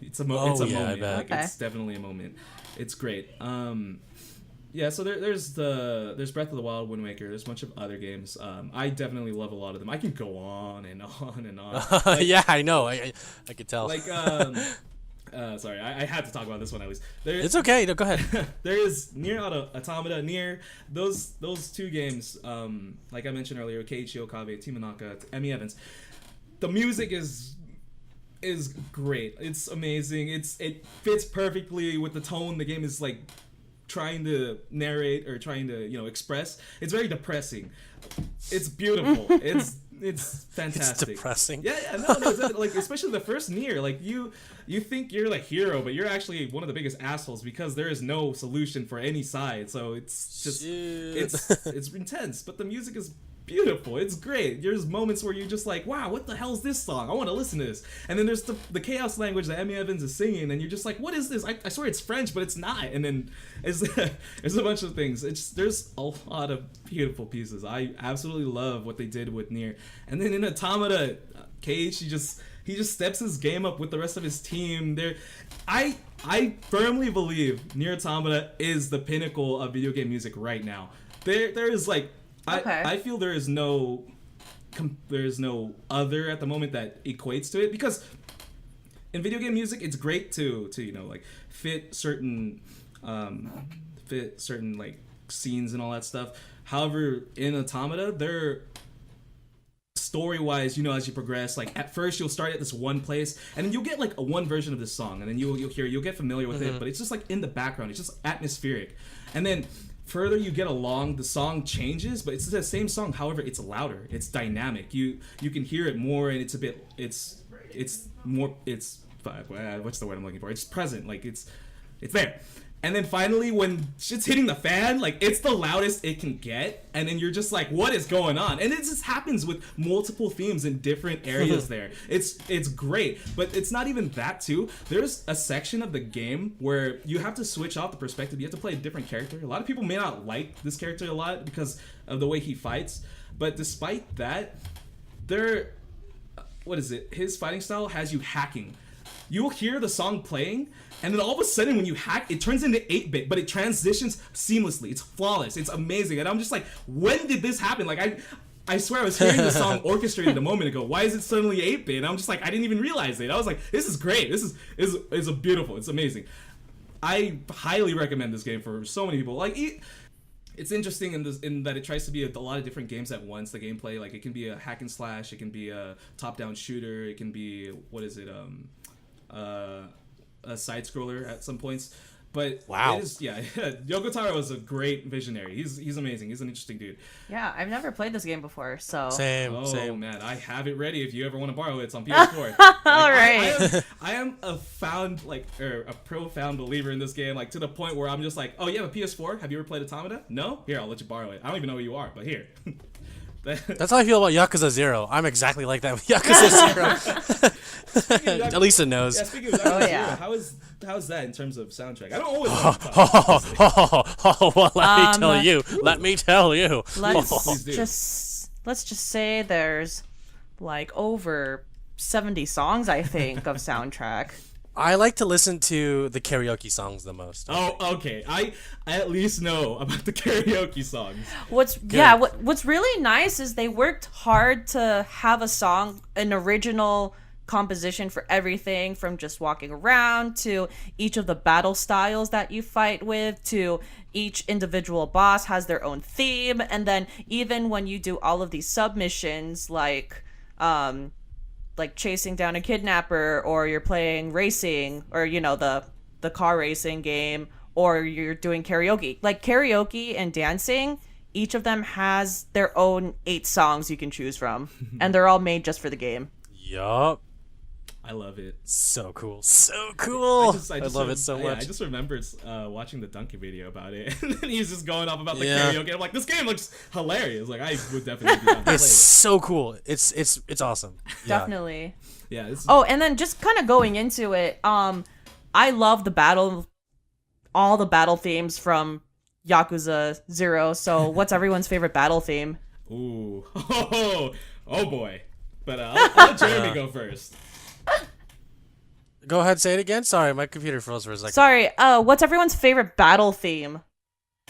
It's a moment. Like it's definitely a moment. It's great. So there's Breath of the Wild, Wind Waker. There's a bunch of other games. I definitely love a lot of them. I can go on and on and on. Like, yeah, I know. I could tell. Like, sorry, I had to talk about this one at least. It's okay. No, go ahead. There is Nier Automata. Nier, those two games. Like I mentioned earlier, Keiichi Okabe, Timonaka, Emmy Evans. The music is great. It's amazing. It fits perfectly with the tone the game is like trying to narrate or trying to express. It's very depressing. It's beautiful. It's fantastic. It's depressing. Yeah, no, like especially the first Nier. Like you think you're the hero, but you're actually one of the biggest assholes because there is no solution for any side. So it's just it's intense. But the music is beautiful. It's great. There's moments where you're just like, wow, what the hell is this song? I want to listen to this. And then there's the chaos language that Emmy Evans is singing, and you're just like, what is this? I swear it's French, but it's not. And then there's a bunch of things. There's a lot of beautiful pieces. I absolutely love what they did with Nier. And then in Automata, Cage, he just steps his game up with the rest of his team. I firmly believe Nier Automata is the pinnacle of video game music right now. There is like, I feel there is no other at the moment that equates to it, because in video game music, it's great to like fit certain like scenes and all that stuff. However, in Automata, they're story-wise, as you progress, like at first you'll start at this one place, and then you'll get like a one version of this song, and then you'll get familiar with it, but it's just like in the background, it's just atmospheric. And then further you get along, the song changes, but it's the same song. However, it's louder, it's dynamic. You can hear it more, and it's more, what's the word I'm looking for? It's present, like it's there. And then finally, when shit's hitting the fan, like, it's the loudest it can get, and then you're just like, what is going on? And it just happens with multiple themes in different areas there. It's great, but it's not even that, too. There's a section of the game where you have to switch off the perspective. You have to play a different character. A lot of people may not like this character a lot because of the way he fights, but despite that, his fighting style has you hacking. You'll hear the song playing, and then all of a sudden when you hack, it turns into 8-bit, but it transitions seamlessly. It's flawless. It's amazing. And I'm just like, when did this happen? Like, I swear I was hearing the song orchestrated a moment ago. Why is it suddenly 8-bit? And I'm just like, I didn't even realize it. I was like, this is great. This is beautiful. It's amazing. I highly recommend this game for so many people. Like, it's interesting in that it tries to be a lot of different games at once. The gameplay, like, it can be a hack and slash, it can be a top-down shooter, it can be a side scroller at some points, but wow, Yoko Taro is a great visionary. He's amazing. He's an interesting dude. Yeah, I've never played this game before, so same. Man, I have it ready if you ever want to borrow it. It's on PS4. All right. I am a profound believer in this game, like to the point where I'm just like, oh, you have a PS4? Have you ever played Automata? No? Here, I'll let you borrow it. I don't even know who you are, but here. That's how I feel about Yakuza 0. I'm exactly like that with Yakuza 0. Alyssa knows. Yeah, speaking of Yakuza 0, how's that in terms of soundtrack? I don't always well, let me tell you. Let's just say there's like over 70 songs, I think, of soundtrack. I like to listen to the karaoke songs the most. Oh, okay. I at least know about the karaoke songs. What's really nice is they worked hard to have an original composition for everything, from just walking around to each of the battle styles that you fight with, to each individual boss has their own theme, and then even when you do all of these submissions, like chasing down a kidnapper, or you're playing racing, or the car racing game, or you're doing karaoke. Like karaoke and dancing, each of them has their own 8 songs you can choose from, and they're all made just for the game. Yup. I love it. So cool. So cool. I love it so much. I just remembered watching the Duncan video about it, and then he's just going off about the karaoke. I'm like, this game looks hilarious. Like, I would definitely be down to play it. It's so cool. It's awesome. Definitely. Yeah. And then just kind of going into it, I love all the battle themes from Yakuza 0. So what's everyone's favorite battle theme? Ooh. Oh boy. But I'll let Jeremy go first. Go ahead, say it again. Sorry, my computer froze for a second. Sorry, what's everyone's favorite battle theme?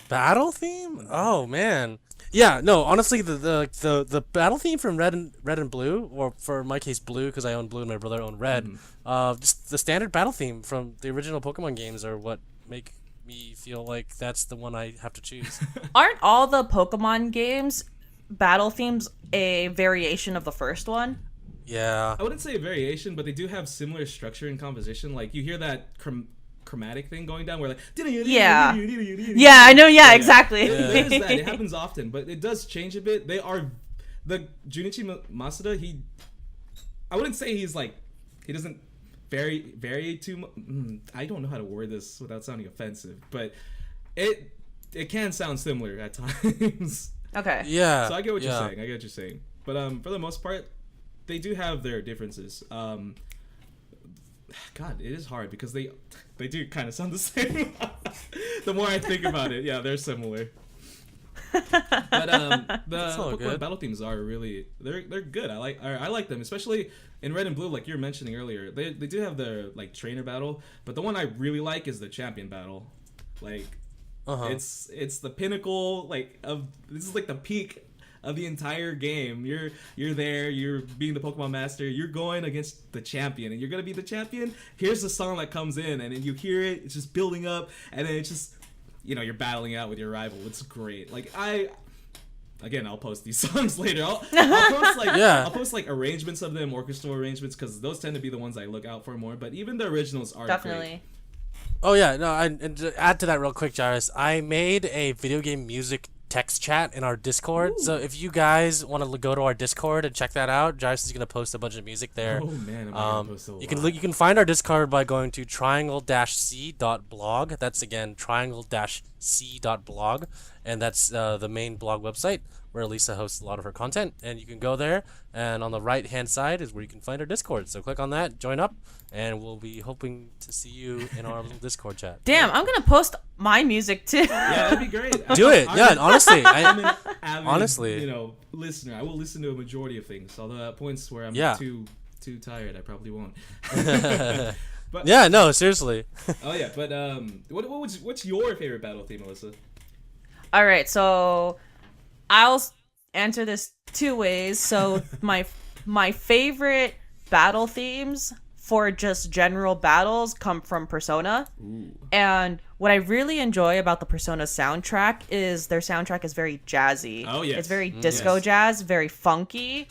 Battle theme? Oh man. Yeah, no, honestly the battle theme from Red and Blue, or for my case Blue because I own Blue and my brother owned Red. Just the standard battle theme from the original Pokemon games are what make me feel like that's the one I have to choose. Aren't all the Pokemon games battle themes a variation of the first one? Yeah. I wouldn't say a variation, but they do have similar structure and composition. Like, you hear that chromatic thing going down where, like... Yeah, I know, exactly. There's that. It happens often, but it does change a bit. They are... The Junichi Masuda, I wouldn't say he's, like... He doesn't vary too much... I don't know how to word this without sounding offensive, but it can sound similar at times. Okay. Yeah. So I get what you're saying. But for the most part... They do have their differences. God, it is hard because they do kind of sound the same. The more I think about it, yeah, they're similar. But the Pokemon battle themes are really they're good. I like them, especially in Red and Blue, like you were mentioning earlier. They do have their like trainer battle, but the one I really like is the champion battle. Like it's the pinnacle, like of this is like the peak of the entire game. You're there, you're being the Pokemon master, you're going against the champion, and you're gonna be the champion. Here's the song that comes in, and then you hear it, it's just building up, and then it's just, you're battling out with your rival. It's great. Like, I'll post these songs later. I'll post like arrangements of them, orchestral arrangements, because those tend to be the ones I look out for more. But even the originals are Definitely. great. Oh yeah, no. And to add to that real quick, Jairus, I made a video game music text chat in our Discord. Ooh. So if you guys want to go to our Discord and check that out, Jairus is gonna post a bunch of music there. Oh man, I'm gonna post a lot. You can find our Discord by going to triangle-c.blog. That's again triangle-c.blog, and that's the main blog website where Lisa hosts a lot of her content. And you can go there, and on the right hand side is where you can find our Discord. So click on that, join up, and we'll be hoping to see you in our little Discord chat. Damn, I'm gonna post my music too. Yeah, that'd be great. Do it. Yeah, honestly. I'm an avid, honestly. Listener. I will listen to a majority of things. Although at points where I'm too tired, I probably won't. But yeah, no, seriously. Oh yeah, but what's your favorite battle theme, Alyssa? All right, so I'll answer this two ways. So my favorite battle themes for just general battles come from Persona. Ooh. And what I really enjoy about the Persona soundtrack is their soundtrack is very jazzy. Oh, yes. It's very disco jazz, very funky,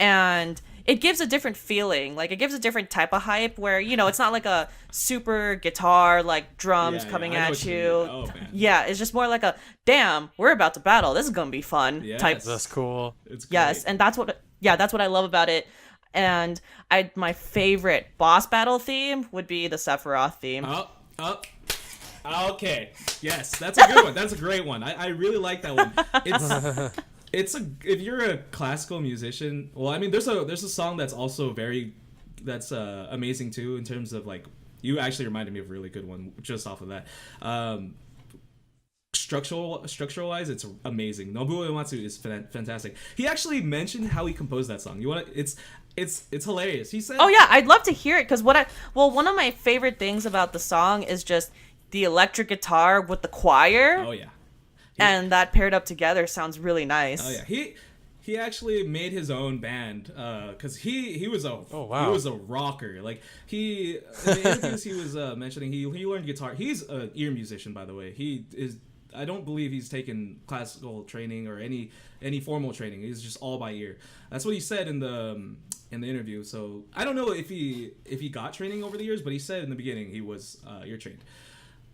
and it gives a different feeling. Like, it gives a different type of hype where, it's not like a super guitar, like drums coming at you. Oh, man. Yeah, it's just more like a, damn, we're about to battle. This is going to be fun type. That's cool. It's great. Yes, and that's what I love about it. And my favorite boss battle theme would be the Sephiroth theme. Okay. Yes, that's a good one. That's a great one. I really like that one. If you're a classical musician, well, I mean, there's a song that's also amazing too in terms of, like, you actually reminded me of a really good one just off of that. Structural wise, it's amazing. Nobuo Uematsu is fantastic. He actually mentioned how he composed that song. It's hilarious. He said, "Oh yeah, I'd love to hear it because one of my favorite things about the song is just the electric guitar with the choir. Oh yeah, and that paired up together sounds really nice. Oh yeah, he actually made his own band because he was a rocker. Like in the interviews he was mentioning he learned guitar. He's an ear musician, by the way. He is. I don't believe he's taken classical training or any formal training. He's just all by ear. That's what he said in the interview. So I don't know if he got training over the years, but he said in the beginning he was ear trained.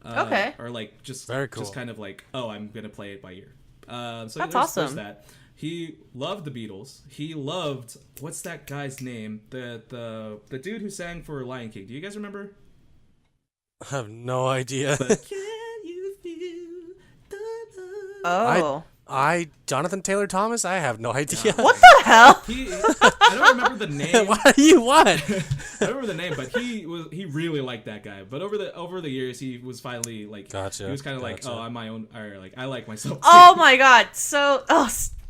Okay. Or like just very cool. Just kind of like, oh, I'm gonna play it by ear. So that's awesome. There's that. He loved the Beatles. He loved, what's that guy's name? The dude who sang for Lion King. Do you guys remember? I have no idea. But can you feel the Oh. love? Jonathan Taylor Thomas? I have no idea. What the hell? I don't remember the name. What do you want? I don't remember the name, but he really liked that guy. But over the years, he was finally like, gotcha. He was kind of like, oh, I'm my own, or like, I like myself. Oh my god! So,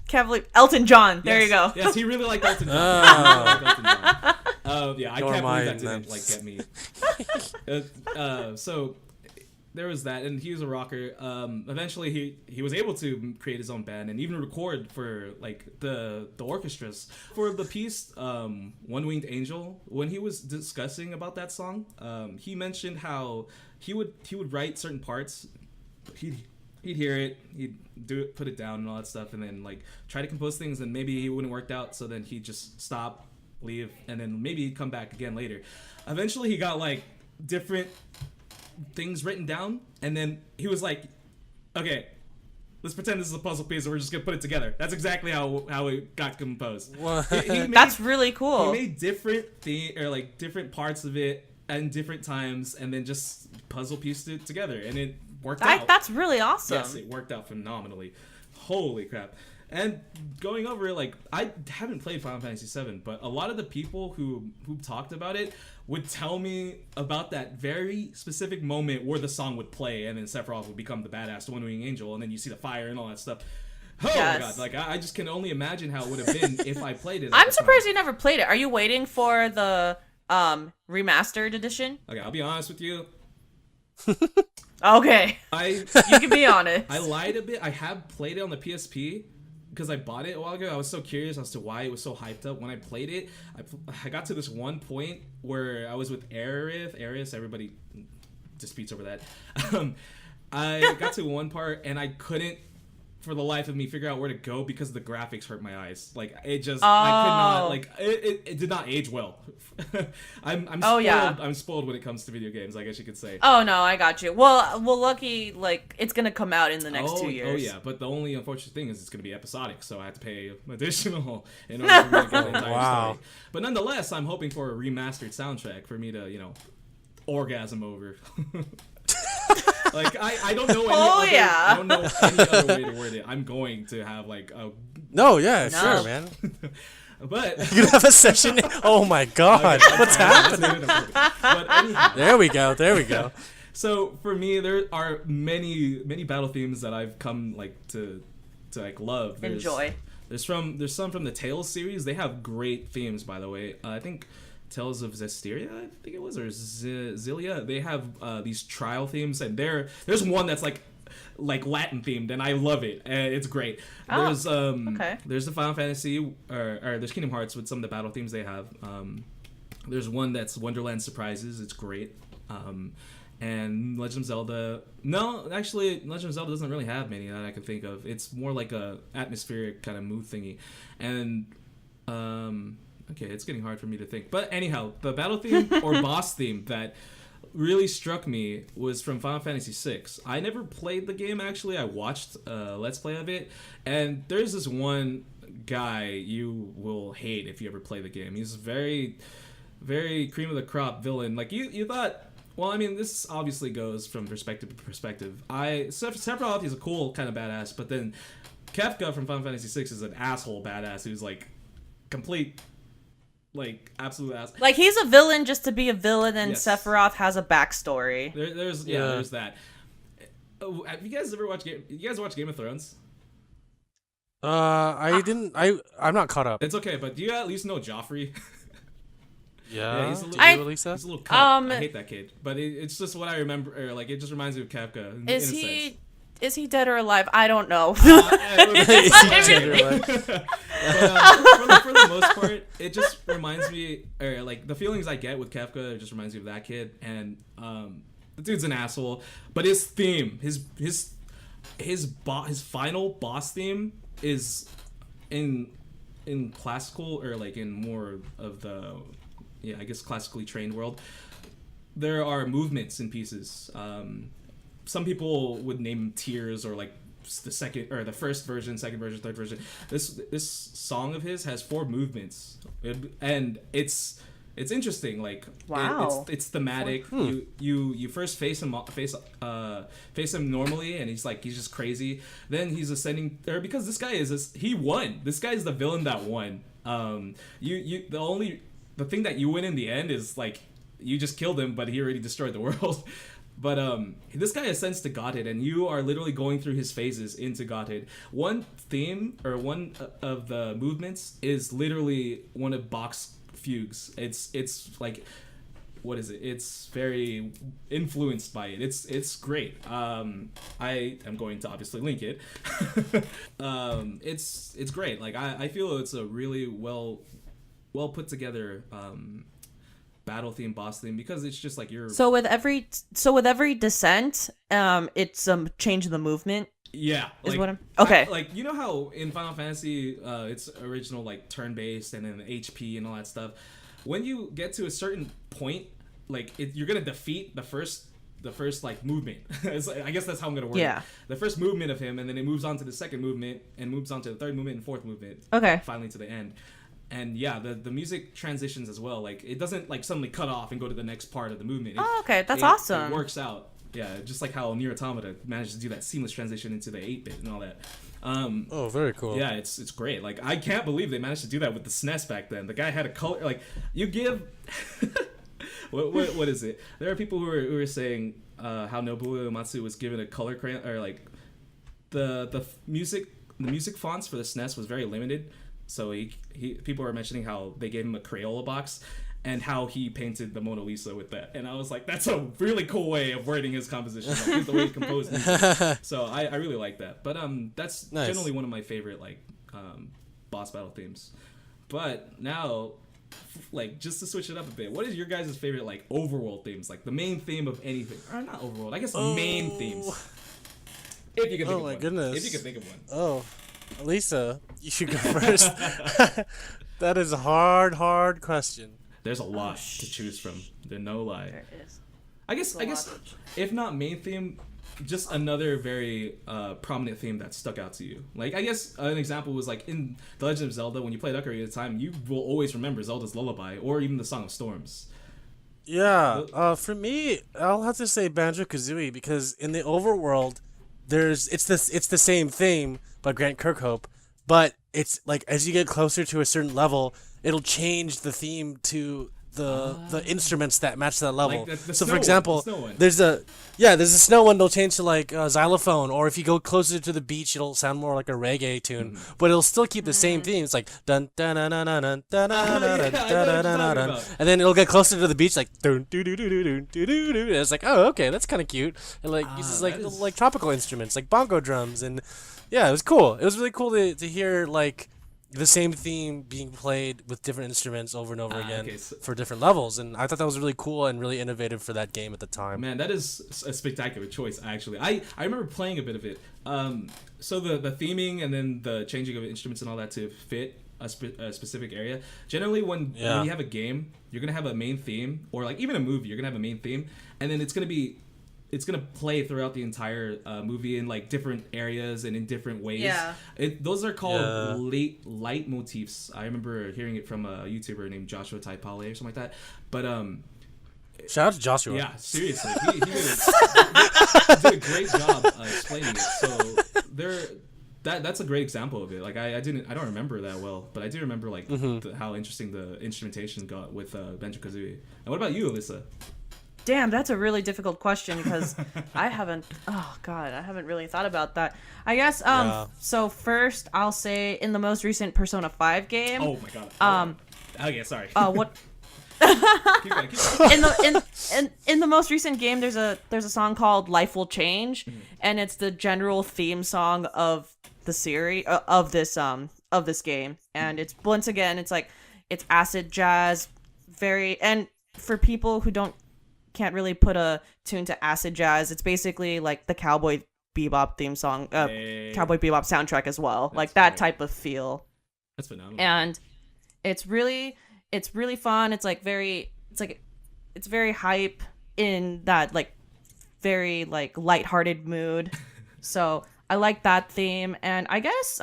can't believe Elton John. There you go. Yes, he really liked Elton John. Yeah, I can't believe that didn't like get me. So there was that, and he was a rocker. Eventually, he was able to create his own band and even record for like the orchestras for the piece "One-Winged Angel." When he was discussing about that song, he mentioned how he would write certain parts. He'd hear it, he'd do it, put it down, and all that stuff, and then like try to compose things, and maybe he wouldn't work out, so then he'd just stop, leave, and then maybe he'd come back again later. Eventually, he got like different things written down, and then he was like, "Okay, let's pretend this is a puzzle piece, and we're just gonna put it together." That's exactly how it got composed. That's really cool. He made different different parts of it at different times, and then just puzzle pieced it together, and it worked out. That's really awesome. Yes, it worked out phenomenally. Holy crap. And going over it, like, I haven't played Final Fantasy VII, but a lot of the people who talked about it would tell me about that very specific moment where the song would play, and then Sephiroth would become the badass One-Winged Angel, and then you see the fire and all that stuff. Oh my god, like, I just can only imagine how it would have been if I played it. I'm surprised you never played it. Are you waiting for the remastered edition? Okay, I'll be honest with you. Okay. You can be honest. I lied a bit. I have played it on the PSP, because I bought it a while ago, I was so curious as to why it was so hyped up. When I played it, I got to this one point where I was with Aryus, everybody disputes over that. I got to one part and I couldn't, for the life of me, figure out where to go because the graphics hurt my eyes. Like, it just, I could not, like, it did not age well. I'm spoiled. Yeah. I'm spoiled when it comes to video games, I guess you could say. Oh no, I got you. Well, lucky, like, it's gonna come out in the next 2 years. Oh yeah, but the only unfortunate thing is it's gonna be episodic, so I have to pay additional in order to get the entire story. But nonetheless, I'm hoping for a remastered soundtrack for me to, orgasm over. Like, I don't know I don't know any other way to word it. I'm going to have like a sure, man. But you have a session. Oh my god, what's happening? But anyhow, There we go. so for me, there are many battle themes that I've come to love. Enjoy. There's some from the Tales series. They have great themes, by the way. I think Tales of Zestiria, I think it was, or Zilia. They have these trial themes, and there's one that's like Latin themed, and I love it. It's great. There's there's the Final Fantasy, or there's Kingdom Hearts with some of the battle themes they have. There's one that's Wonderland Surprises. It's great. And Legend of Zelda. No, actually, Legend of Zelda doesn't really have many that I can think of. It's more like a atmospheric kind of mood thingy, and okay, it's getting hard for me to think. But anyhow, the battle theme or boss theme that really struck me was from Final Fantasy VI. I never played the game, actually. I watched a Let's Play of it. And there's this one guy you will hate if you ever play the game. He's very, very cream of the crop villain. Like, you thought... Well, I mean, this obviously goes from perspective to perspective. Sephiroth is a cool kind of badass, but then Kefka from Final Fantasy VI is an asshole badass who's, like, complete... Like, absolute ass. Like, he's a villain just to be a villain, and Yes. Sephiroth has a backstory. There's that. Have you guys ever watched Game of Thrones? I didn't. I'm not caught up. It's okay, but do you at least know Joffrey? Yeah. he's a little, Do you, Lisa? he's a little cut. I hate that kid, but it's just what I remember. Or like, it just reminds me of Kafka. Is he dead or alive? I don't know. For the most part, it just reminds me, or like the feelings I get with Kafka, it just reminds me of that kid. And the dude's an asshole, but his theme, his final boss theme is in classical, or like in more of the, I guess classically trained world. There are movements in pieces. Some people would name tiers, or like the second or the first version, second version, third version. This song of his has 4 movements, and it's interesting. Like, wow, it's thematic. You first face him normally, and he's just crazy. Then he's ascending, or because this guy he won. This guy is the villain that won. The thing that you win in the end is like you just killed him, but he already destroyed the world. But this guy ascends to godhood, and you are literally going through his phases into godhood. One theme, or one of the movements, is literally one of Bach's fugues. It's like, what is it? It's very influenced by it. It's great. I am going to obviously link it. It's great. Like, I feel it's a really well put together battle theme, boss theme, because it's just like so with every descent, it's change in the movement. Yeah, is what I'm okay. Like, you know how in Final Fantasy, it's original like turn based, and then HP and all that stuff. When you get to a certain point, like you're gonna defeat the first like movement. I guess that's how I'm gonna word it. The first movement of him, and then it moves on to the second movement, and moves on to the third movement and fourth movement. Okay. Finally to the end. And yeah, the music transitions as well. Like, it doesn't like suddenly cut off and go to the next part of the movement. Okay, that's awesome. It works out. Yeah, just like how Nier Automata managed to do that seamless transition into the 8-bit and all that. Very cool. Yeah, it's great. Like, I can't believe they managed to do that with the SNES back then. The guy had a color, like, you give what is it? There are people who are saying how Nobuo Uematsu was given a color crayon, or like the music fonts for the SNES was very limited. So people are mentioning how they gave him a Crayola box, and how he painted the Mona Lisa with that. And I was like, that's a really cool way of wording his composition. Like, the way he composed it. So I really like that. But that's nice. Generally one of my favorite like boss battle themes. But now, like, just to switch it up a bit, what is your guys' favorite, like, overworld themes? Like, the main theme of anything. Or not overworld, I guess main themes. If you can think of one. Oh, my goodness. If you can think of one. Oh, Alyssa, you should go first. That is a hard question. There's a lot to choose from. There's no lie. There is. I guess, if not main theme, just another very prominent theme that stuck out to you. Like, I guess an example was like in The Legend of Zelda, when you played Ocarina of Time, you will always remember Zelda's Lullaby or even the Song of Storms. Yeah, for me, I'll have to say Banjo-Kazooie, because in the overworld, it's the same theme by Grant Kirkhope, but it's like as you get closer to a certain level, it'll change the theme to the instruments that match that level. Like so for example, there's a snow one that'll change to like a xylophone, or if you go closer to the beach, it'll sound more like a reggae tune, but it'll still keep the same theme. It's like dun dun dun dun dun dun dun dun dun, and then it'll get closer to the beach, like dun doo doo doo doo doo doo doo. It's like, oh, okay, that's kind of cute, and like uses like tropical instruments like bongo drums, and yeah, it was cool. It was really cool to hear like the same theme being played with different instruments over and over again for different levels, and I thought that was really cool and really innovative for that game at the time. Man, that is a spectacular choice, actually. I remember playing a bit of it. So the theming and then the changing of instruments and all that to fit a specific area. Generally, when you have a game, you're gonna have a main theme, or like even a movie, you're gonna have a main theme, and then it's gonna play throughout the entire movie in like different areas and in different ways. Yeah. Those are called leitmotifs. I remember hearing it from a YouTuber named Joshua Taipale or something like that. But shout out to Joshua. Yeah, seriously, he did a great job explaining it. So that's a great example of it. Like I don't remember that well, but I do remember like how interesting the instrumentation got with Banjo-Kazooie. And what about you, Alyssa? Damn, that's a really difficult question because I haven't really thought about that. I guess so first I'll say in the most recent Persona 5 game. Oh my god. Okay, sorry. What keep going. In the most recent game there's a song called Life Will Change, and it's the general theme song of the series of this game, and it's once again it's acid jazz, and for people who can't really put a tune to acid jazz, it's basically like the Cowboy Bebop theme song, Cowboy Bebop soundtrack as well. That's like that type of feel. That's phenomenal. And it's really fun. It's very hype in that like very like lighthearted mood. So I like that theme, and I guess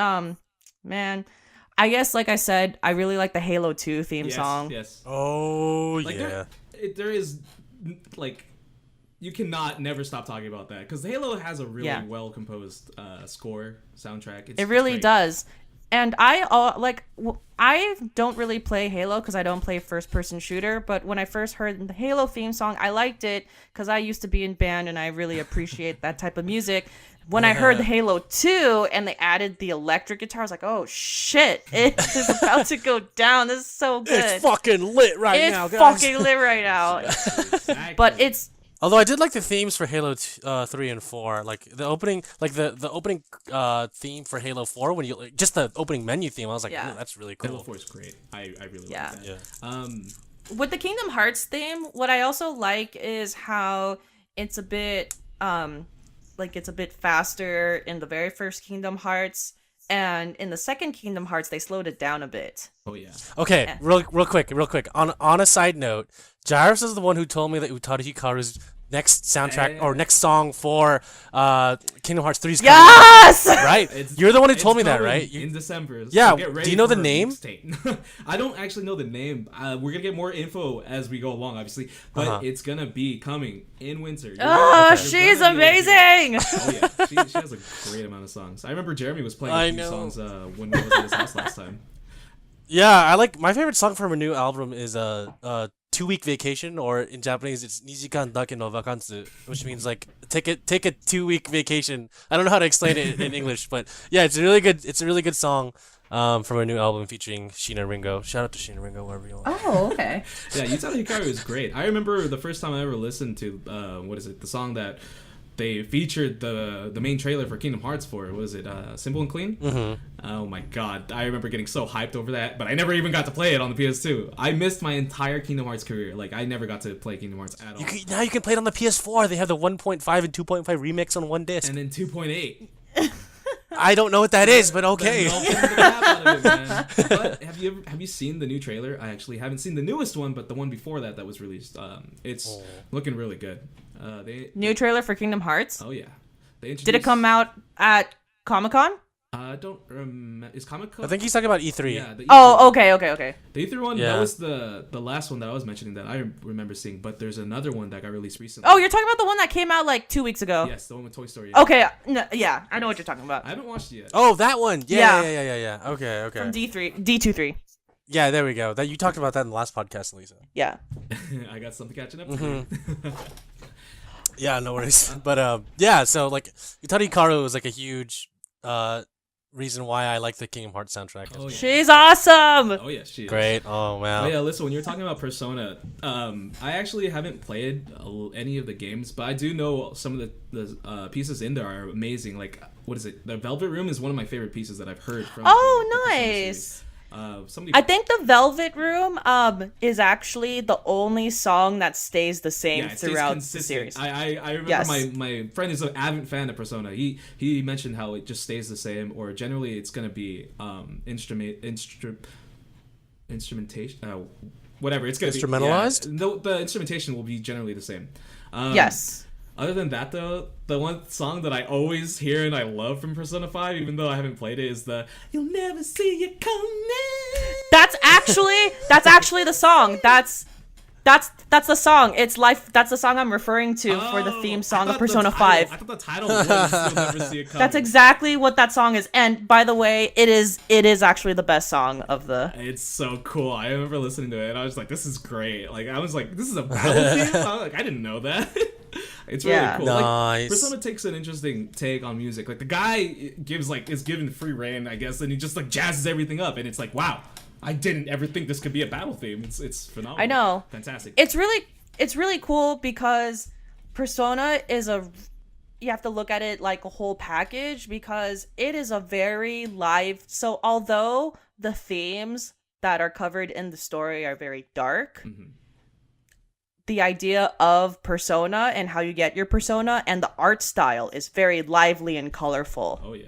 like I said, I really like the Halo 2 theme song. Yes. Oh like yeah. There is like you cannot never stop talking about that because Halo has a really well composed soundtrack. It really does. And I don't really play Halo because I don't play first person shooter, but when I first heard the Halo theme song, I liked it because I used to be in band and I really appreciate that type of music. When I heard the Halo 2 and they added the electric guitar, I was like, oh shit, it is about to go down. This is so good. It's fucking lit right now, guys. It's fucking lit right now. Exactly. But it's... Although I did like the themes for Halo 3 and 4, like the opening, the opening theme for Halo 4, when you just the opening menu theme, I was like, oh, that's really cool. Halo 4 is great. I really like that. Yeah. With the Kingdom Hearts theme, what I also like is how it's a bit it's a bit faster in the very first Kingdom Hearts, and in the second Kingdom Hearts they slowed it down a bit. Oh yeah. Okay, real quick. On a side note, Jairus is the one who told me that Utari Hikaru's next soundtrack or next song for Kingdom Hearts 3's coming out, right? You're the one who told me that, right? In December. Yeah. So get ready do you know the for name? I don't actually know the name. We're gonna get more info as we go along, obviously, but it's gonna be coming in winter. She's amazing. Oh yeah, she has a great amount of songs. I remember Jeremy was playing a few songs when we was at his house last time. Yeah, I like my favorite song from her new album is 2-week vacation, or in Japanese it's Nijikan Dake no Vakansu, which means like take a 2-week vacation. I don't know how to explain it in English, but yeah, it's a really good song from her new album featuring Sheena Ringo. Shout out to Sheena Ringo wherever you are. Oh, okay. Yeah, Yutaro Hikaru is great. I remember the first time I ever listened to the song that they featured the main trailer for Kingdom Hearts 4. Was it Simple and Clean? Mm-hmm. Oh my god, I remember getting so hyped over that, but I never even got to play it on the PS2. I missed my entire Kingdom Hearts career. Like, I never got to play Kingdom Hearts at all. Now you can play it on the PS4. They have the 1.5 and 2.5 remix on one disc. And then 2.8. I don't know what that is, but okay. But have you seen the new trailer? I actually haven't seen the newest one, but the one before that was released. It's looking really good. New trailer for Kingdom Hearts? Oh yeah. Did it come out at Comic-Con? I don't remember. Is Comic-Con? I think he's talking about E3. Yeah. The E3 Oh, okay. The E3 one, that was the last one that I was mentioning that I remember seeing, but there's another one that got released recently. Oh, you're talking about the one that came out like 2 weeks ago? Yes, the one with Toy Story. Okay, yeah, I know what you're talking about. I haven't watched it yet. Oh, that one. Yeah. Yeah. Okay. From D23. Yeah, there we go. That you talked about that in the last podcast, Lisa. Yeah. I got something catching up to you. Yeah, no worries. But yeah, so like Yutari Hikaru was like a huge reason why I like the Kingdom Hearts soundtrack. Oh, yeah. She's awesome. Oh yeah, she is. Great. Oh man. Oh yeah, listen, when you're talking about Persona, I actually haven't played any of the games, but I do know some of the pieces in there are amazing. Like, what is it? The Velvet Room is one of my favorite pieces that I've heard from. Oh, the Persona nice. series. I think the Velvet Room is actually the only song that stays the same throughout the series. I remember my friend is an avid fan of Persona. He mentioned how it just stays the same, or generally it's gonna be instrumentation, whatever it's gonna instrumentalized. Be. Yeah, the instrumentation will be generally the same. Yes. Other than that, though, the one song that I always hear and I love from Persona 5, even though I haven't played it, is the "You'll Never See You Coming." That's actually the song. That's the song. It's life. That's the song I'm referring to for the theme song of Persona 5. I thought the title was "You'll Never See It Coming." That's exactly what that song is. And by the way, it is actually the best song of the. It's so cool. I remember listening to it and I was like, "This is great!" Like, I was like, "This is a battle theme." I didn't know that. It's really cool. Nice. Like, Persona takes an interesting take on music. Like, the guy is given free reign, I guess, and he just like jazzes everything up, and it's like, wow, I didn't ever think this could be a battle theme. It's phenomenal. I know. Fantastic. It's really cool because Persona is you have to look at it like a whole package because it is a very live. So although the themes that are covered in the story are very dark. Mm-hmm. The idea of Persona and how you get your Persona and the art style is very lively and colorful. Oh, yeah.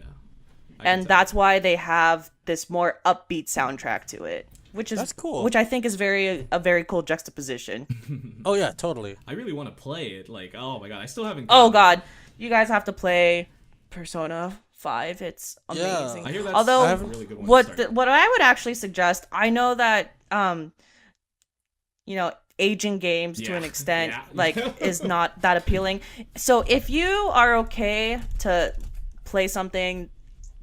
And that's why they have this more upbeat soundtrack to it, that's cool. Which I think is a very cool juxtaposition. Oh, yeah, totally. I really want to play it. Like, oh, my God. I still haven't. Oh, God. You guys have to play Persona 5. It's amazing. I hear that's Although, a really good one what I would actually suggest, I know that, aging games to an extent is not that appealing. So if you are okay to play something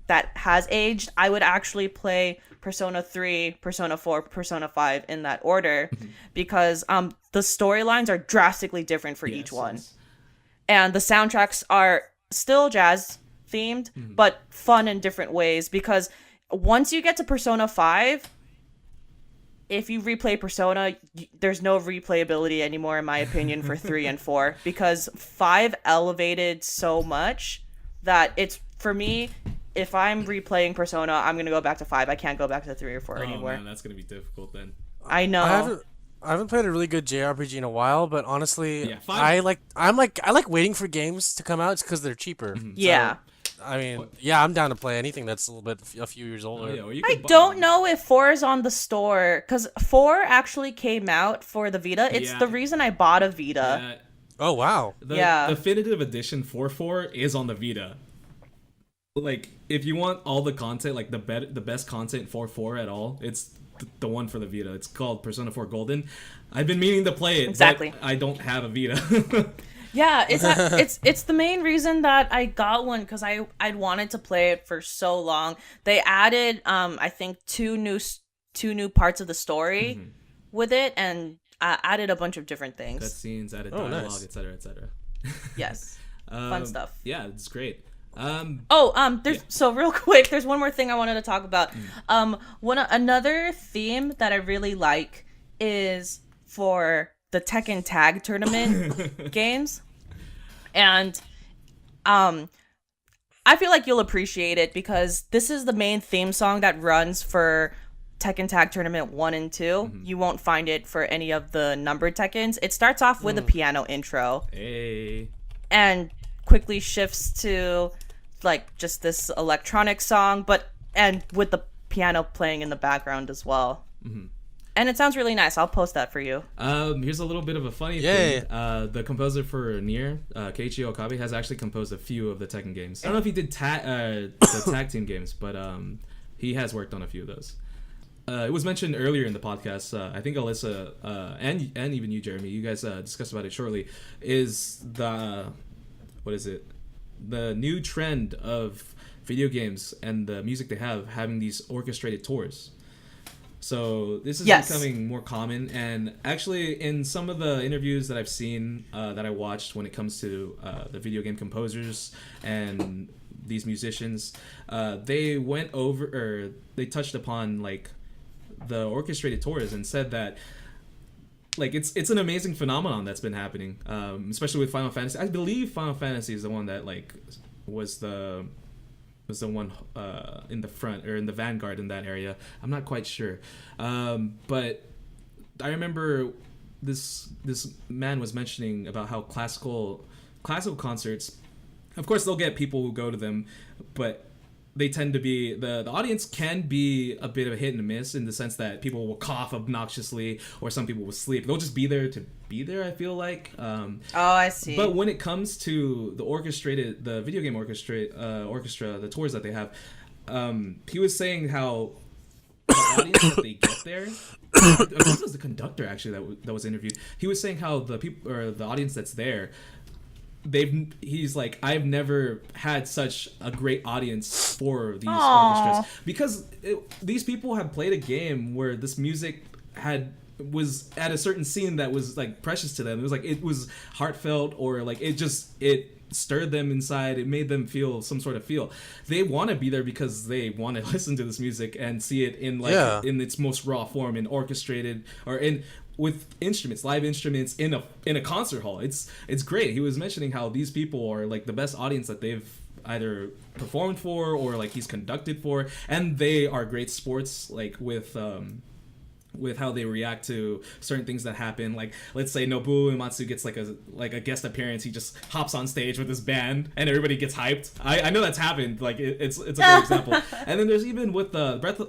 that has aged, I would actually play Persona 3, Persona 4, Persona 5 in that order because the storylines are drastically different for each one. Yes. And the soundtracks are still jazz themed, but fun in different ways because once you get to Persona 5, if you replay Persona, there's no replayability anymore, in my opinion, for 3 and 4. Because 5 elevated so much that it's, for me, if I'm replaying Persona, I'm going to go back to 5. I can't go back to 3 or 4 anymore. Oh, man, that's going to be difficult then. I know. I haven't played a really good JRPG in a while, but honestly, I like waiting for games to come out because they're cheaper. Mm-hmm. Yeah. So, I mean, I'm down to play anything that's a few years older. Oh, yeah, I don't know if 4 is on the store, because 4 actually came out for the Vita. It's the reason I bought a Vita. Oh, wow. The definitive edition for 4 is on the Vita. Like, if you want all the content, like the best content for 4 at all, it's the one for the Vita. It's called Persona 4 Golden. I've been meaning to play it, but I don't have a Vita. Yeah, it's the main reason that I got one because I'd wanted to play it for so long. They added I think two new parts of the story with it and added a bunch of different things. Cutscenes, added dialogue, etc., etc. Yes, fun stuff. Yeah, it's great. So real quick, there's one more thing I wanted to talk about. Another theme that I really like is for the Tekken Tag Tournament games. And I feel like you'll appreciate it because this is the main theme song that runs for Tekken Tag Tournament 1 and 2. Mm-hmm. You won't find it for any of the numbered Tekkens. It starts off with a piano intro. Hey. And quickly shifts to like just this electronic song, and with the piano playing in the background as well. Mm-hmm. And it sounds really nice. I'll post that for you. Here's a little bit of a funny thing. The composer for Nier, Keiichi Okabe, has actually composed a few of the Tekken games. I don't know if he did the tag team games, but he has worked on a few of those. It was mentioned earlier in the podcast. I think Alyssa and even you, Jeremy, you guys discussed about it shortly. Is the new trend of video games and the music they have having these orchestrated tours. So this is becoming more common, and actually in some of the interviews that I've seen that I watched when it comes to the video game composers and these musicians, they touched upon like the orchestrated tours and said that like it's an amazing phenomenon that's been happening, especially with Final Fantasy. I believe Final Fantasy is the one that like was the one in the front or in the vanguard in that area. I'm not quite sure, but I remember this man was mentioning about how classical concerts, of course they'll get people who go to them, but they tend to be the audience can be a bit of a hit and miss in the sense that people will cough obnoxiously or some people will sleep. They'll just be there to be there, I feel like. I see. But when it comes to the video game orchestra, the tours that they have, he was saying how the audience that they get there, I think it was the conductor actually that was interviewed. He was saying how the people or the audience that's there, he's like, I've never had such a great audience for these orchestras because these people have played a game where this music was at a certain scene that was like precious to them. It was like it was heartfelt, or like it stirred them inside. It made them feel some sort of feel. They want to be there because they want to listen to this music and see it in in its most raw form, in orchestrated or with instruments, live instruments in a concert hall. It's great. He was mentioning how these people are like the best audience that they've either performed for or like he's conducted for, and they are great sports like with how they react to certain things that happen. Like let's say Nobuo Uematsu gets like a guest appearance, he just hops on stage with his band and everybody gets hyped. I know that's happened. Like it's a good example. And then there's even with the not Breath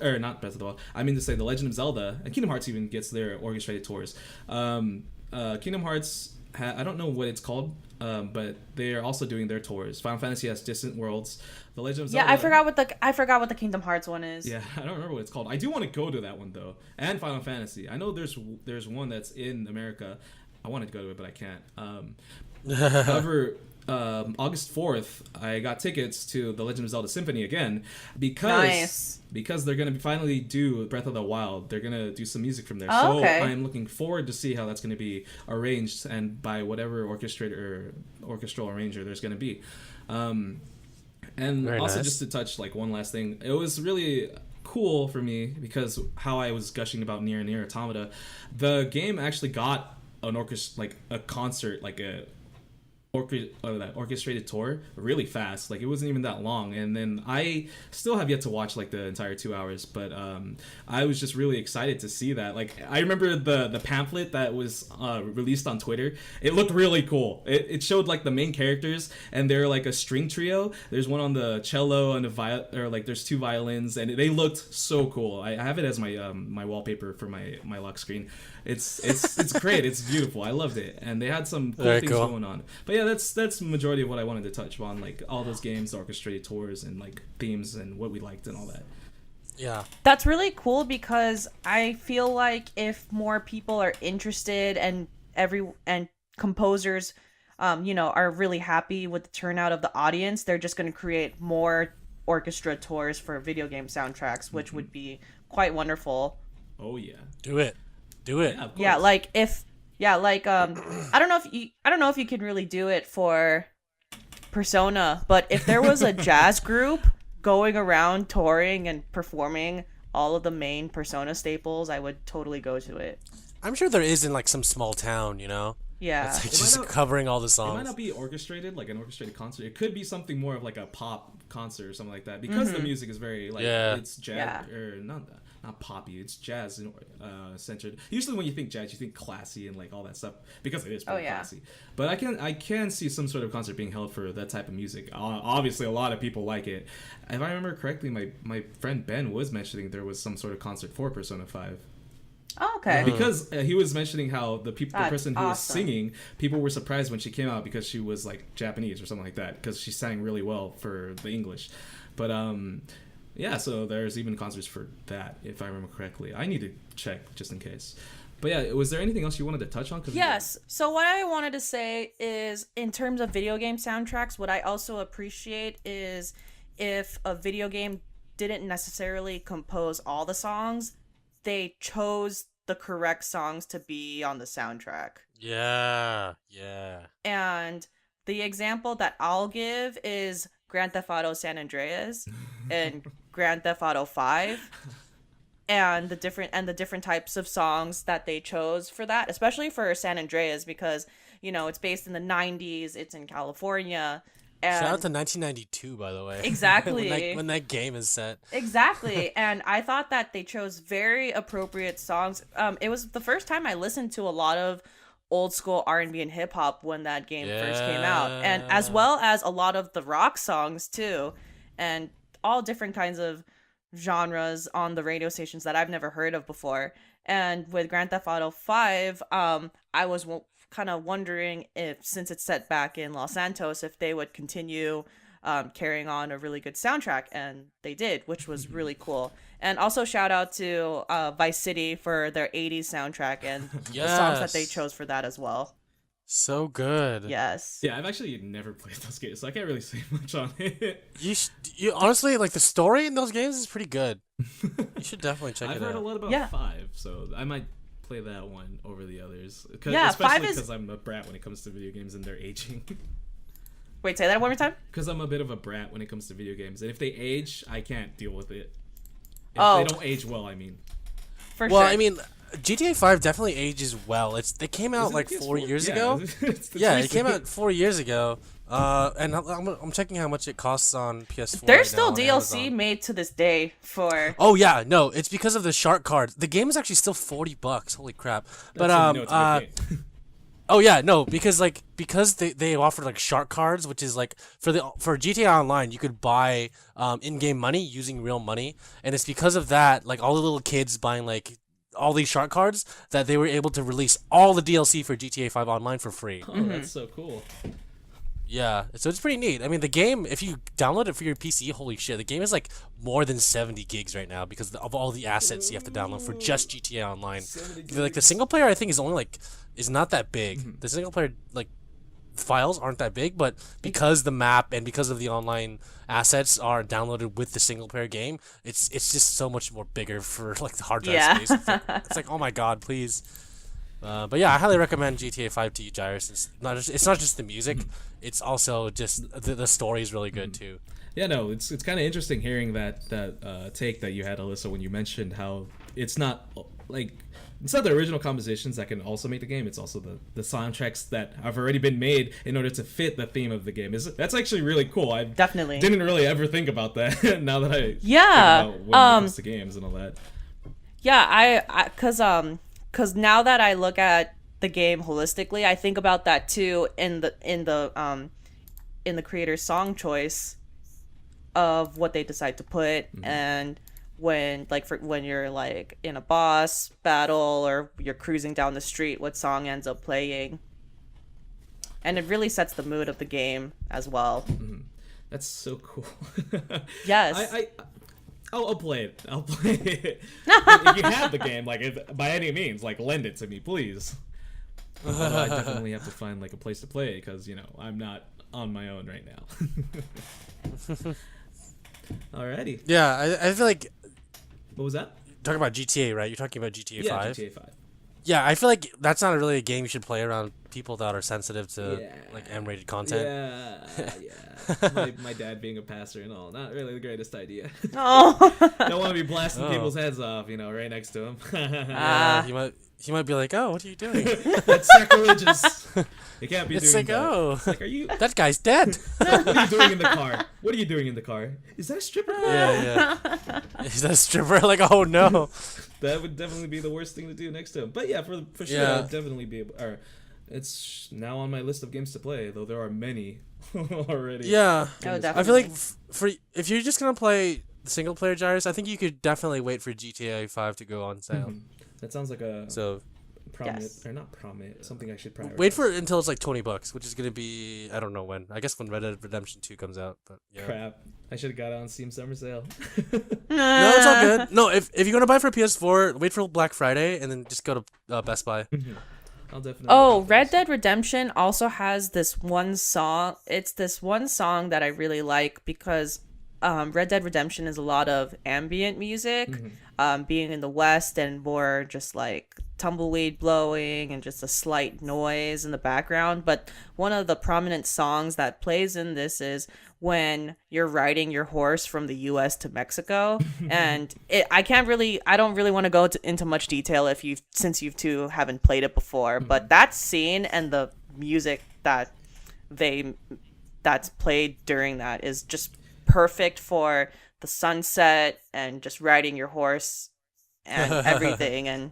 of the Wild, I mean to say The Legend of Zelda, and Kingdom Hearts even gets their orchestrated tours. Kingdom Hearts, I don't know what it's called, but they are also doing their tours. Final Fantasy has Distant Worlds. The Legend of Zelda. Yeah, I forgot what the Kingdom Hearts one is. Yeah, I don't remember what it's called. I do want to go to that one though, and Final Fantasy. I know there's one that's in America. I wanted to go to it, but I can't. However, August 4th, I got tickets to The Legend of Zelda Symphony again because they're going to finally do Breath of the Wild. They're going to do some music from there. So I'm looking forward to see how that's going to be arranged and by whatever orchestral arranger there's going to be. And very also nice. Just to touch like one last thing, it was really cool for me because how I was gushing about Nier Automata, the game actually got an concert, like a that orchestrated tour really fast. Like it wasn't even that long, and then I still have yet to watch like the entire 2 hours, but I was just really excited to see that. Like I remember the pamphlet that was released on Twitter. It looked really cool. It showed like the main characters, and they're like a string trio. There's one on the cello and there's two violins, and they looked so cool. I have it as my my wallpaper for my lock screen. It's great. It's beautiful. I loved it, and they had some cool things going on. But yeah, that's the majority of what I wanted to touch on, like all those games, the orchestrated tours, and like themes and what we liked and all that. Yeah, that's really cool because I feel like if more people are interested and composers, are really happy with the turnout of the audience, they're just going to create more orchestra tours for video game soundtracks, which would be quite wonderful. Oh yeah, do it. Yeah, I don't know if you can really do it for Persona, but if there was a jazz group going around touring and performing all of the main Persona staples, I would totally go to it. I'm sure there is in like some small town, Yeah. It's like It might just not- covering all the It songs. might not be orchestrated like an orchestrated concert. It could be something more of like a pop concert or something like that because the music is very like it's jazz or not poppy. It's jazz centered. Usually when you think jazz, you think classy and like all that stuff because it is pretty classy. But I can see some sort of concert being held for that type of music. Obviously, a lot of people like it. If I remember correctly, my friend Ben was mentioning there was some sort of concert for Persona 5. Oh, okay. Because he was mentioning how the person who was awesome. singing, people were surprised when she came out because she was like Japanese or something like that because she sang really well for the English. But yeah, so there's even concerts for that if I remember correctly. I need to check just in case. But yeah, was there anything else you wanted to touch on? Yes. So what I wanted to say is, in terms of video game soundtracks, what I also appreciate is if a video game didn't necessarily compose all the songs, they chose the correct songs to be on the soundtrack. Yeah. And the example that I'll give is Grand Theft Auto San Andreas and Grand Theft Auto 5. And the different types of songs that they chose for that, especially for San Andreas, because it's based in the 90s, it's in California. And Shout out to 1992, by the way. Exactly. when that game is set. Exactly. And I thought that they chose very appropriate songs. It was the first time I listened to a lot of old school R&B and hip hop when that game first came out, and as well as a lot of the rock songs too, and all different kinds of genres on the radio stations that I've never heard of before. And with Grand Theft Auto 5, I was kind of wondering if, since it's set back in Los Santos, if they would continue carrying on a really good soundtrack, and they did, which was really cool. And also shout out to Vice City for their 80s soundtrack and the songs that they chose for that as well. So good. Yes. Yeah, I've actually never played those games, so I can't really say much on it. You honestly, like, the story in those games is pretty good. You should definitely check it out. I've heard a lot about Yeah. 5, so I might play that one over the others. Yeah, 5 especially is- because I'm a brat when it comes to video games and they're aging. Wait, say that one more time? Because I'm a bit of a brat when it comes to video games, and if they age, I can't deal with it. If Oh. they don't age well, I mean. For Well, sure. I mean, GTA 5 definitely ages well. They came out Is it like PS4? 4 years Yeah, ago. it's the Yeah, it first came thing. out 4 years ago. And I'm checking how much it costs on PS4. There's right still now on DLC Amazon. made to this day for... Oh yeah, no, it's because of the shark cards. The game is actually still $40. Holy crap! But That's when you know it's a good game. oh yeah, no, because they offered like shark cards, which is like for GTA Online, you could buy in-game money using real money, and it's because of that, like all the little kids buying like all these shark cards, that they were able to release all the DLC for GTA 5 Online for free. Oh, that's so cool. Yeah, so it's pretty neat. I mean, the game, if you download it for your PC, holy shit, the game is like more than 70 gigs right now because of all the assets you have to download for just GTA Online. Like the single player, I think is not that big. The single player like files aren't that big, but because the map and because of the online assets are downloaded with the single player game, it's just so much more bigger for like the hard drive Yeah. space. It's like, oh my god, please. But yeah, I highly recommend GTA 5 to you, Jairus. It's not just the music; it's also just the story is really good too. Yeah, no, it's kind of interesting hearing that take that you had, Alyssa, when you mentioned how it's not the original compositions that can also make the game. It's also the soundtracks that have already been made in order to fit the theme of the game. That's actually really cool. I Definitely. didn't really ever think about that. Now that I Yeah, think about when it comes to games and all that. Yeah, cause now that I look at the game holistically, I think about that too in the creator's song choice of what they decide to put, and when you're like in a boss battle or you're cruising down the street, what song ends up playing, and it really sets the mood of the game as well. That's so cool. Yes. I'll play it. I'll play it. If you have the game, by any means, lend it to me, please. Although I definitely have to find a place to play it because I'm not on my own right now. Alrighty. Yeah, I feel like What was that? talking about GTA, right? You're talking about GTA 5. GTA 5. Yeah, I feel like that's not really a game you should play around people that are sensitive to like M-rated content. Yeah. My dad being a pastor and all, not really the greatest idea. Oh. Don't want to be blasting people's heads off, right next to him. He might be like, "Oh, what are you doing?" That's sacrilegious. You can't be It's doing like, that. "Oh, It's like, are you? that guy's dead." What are you doing in the car? What are you doing in the car? Is that a stripper? Yeah. Is that a stripper? Like, oh no. That would definitely be the worst thing to do next to him. But yeah, for sure, Yeah. I'd definitely be able. Or, it's now on my list of games to play, though there are many already. Yeah. Oh, I feel like definitely. if you're just gonna play the single player Jairus, I think you could definitely wait for GTA 5 to go on sale. That sounds like a So prominent Yes. or not prominent, something I should prioritize. wait for it until it's like $20, which is gonna be I don't know when. I guess when Red Dead Redemption 2 comes out. But yeah. Crap. I should have got it on Steam Summer Sale. No, it's all good. No, if you're gonna buy for PS4, wait for Black Friday and then just go to Best Buy. I'll definitely. Oh, Red Dead Redemption also has this one song. It's this one song that I really like because Red Dead Redemption is a lot of ambient music, being in the West and more just like tumbleweed blowing and just a slight noise in the background. But one of the prominent songs that plays in this is when you're riding your horse from the US to Mexico. And I don't really want to go into much detail since you two haven't played it before, but that scene and the music that's played during that is just perfect for the sunset and just riding your horse and everything. And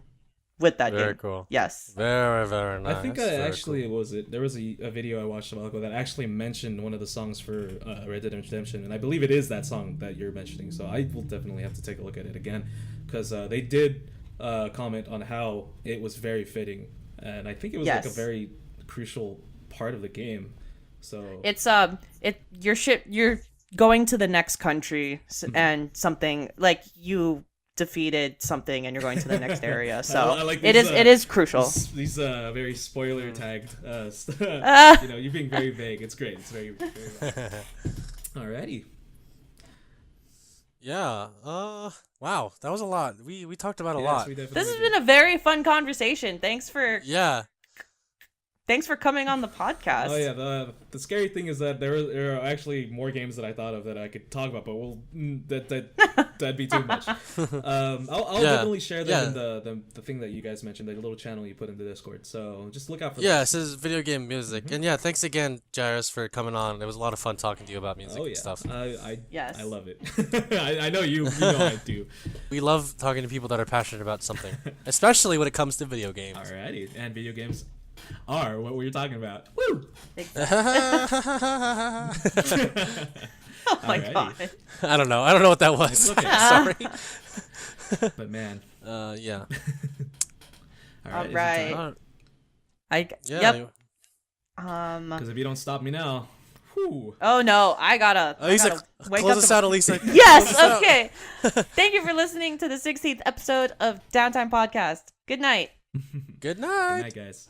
with that Very game. cool. Yes. Very, very nice. I think Very actually cool. was it. There was a video I watched a while ago that actually mentioned one of the songs for Red Dead Redemption, and I believe it is that song that you're mentioning. So I will definitely have to take a look at it again, because they did comment on how it was very fitting, and I think it was like a very crucial part of the game. So it's you're going to the next country and something like you defeated something and you're going to the next area, so I like these, it is crucial. These very spoiler tagged you're being very vague. It's great. It's very, very alrighty. Yeah. Wow, that was a lot. We talked about a lot. This has been a very fun conversation. Thanks for coming on the podcast. Oh yeah, the scary thing is that there are actually more games that I thought of that I could talk about, but that'd be too much. I'll definitely share them in the thing that you guys mentioned, the little channel you put in the Discord. So just look out for that. Yeah, it says video game music, and yeah, thanks again, Jairus, for coming on. It was a lot of fun talking to you about music and stuff. Yes. I love it. I know you know I do. We love talking to people that are passionate about something, especially when it comes to video games. Alrighty, and video games are what we were talking about. Woo! Oh my god. I don't know what that was. Okay. Sorry. But man. Yeah. All right. Yep. Because if you don't stop me now. Whew. Oh no, I gotta wake close up. us out, Alyssa. Yes. Okay. Thank you for listening to the 16th episode of Downtime Podcast. Good night. Good night. Good night, guys.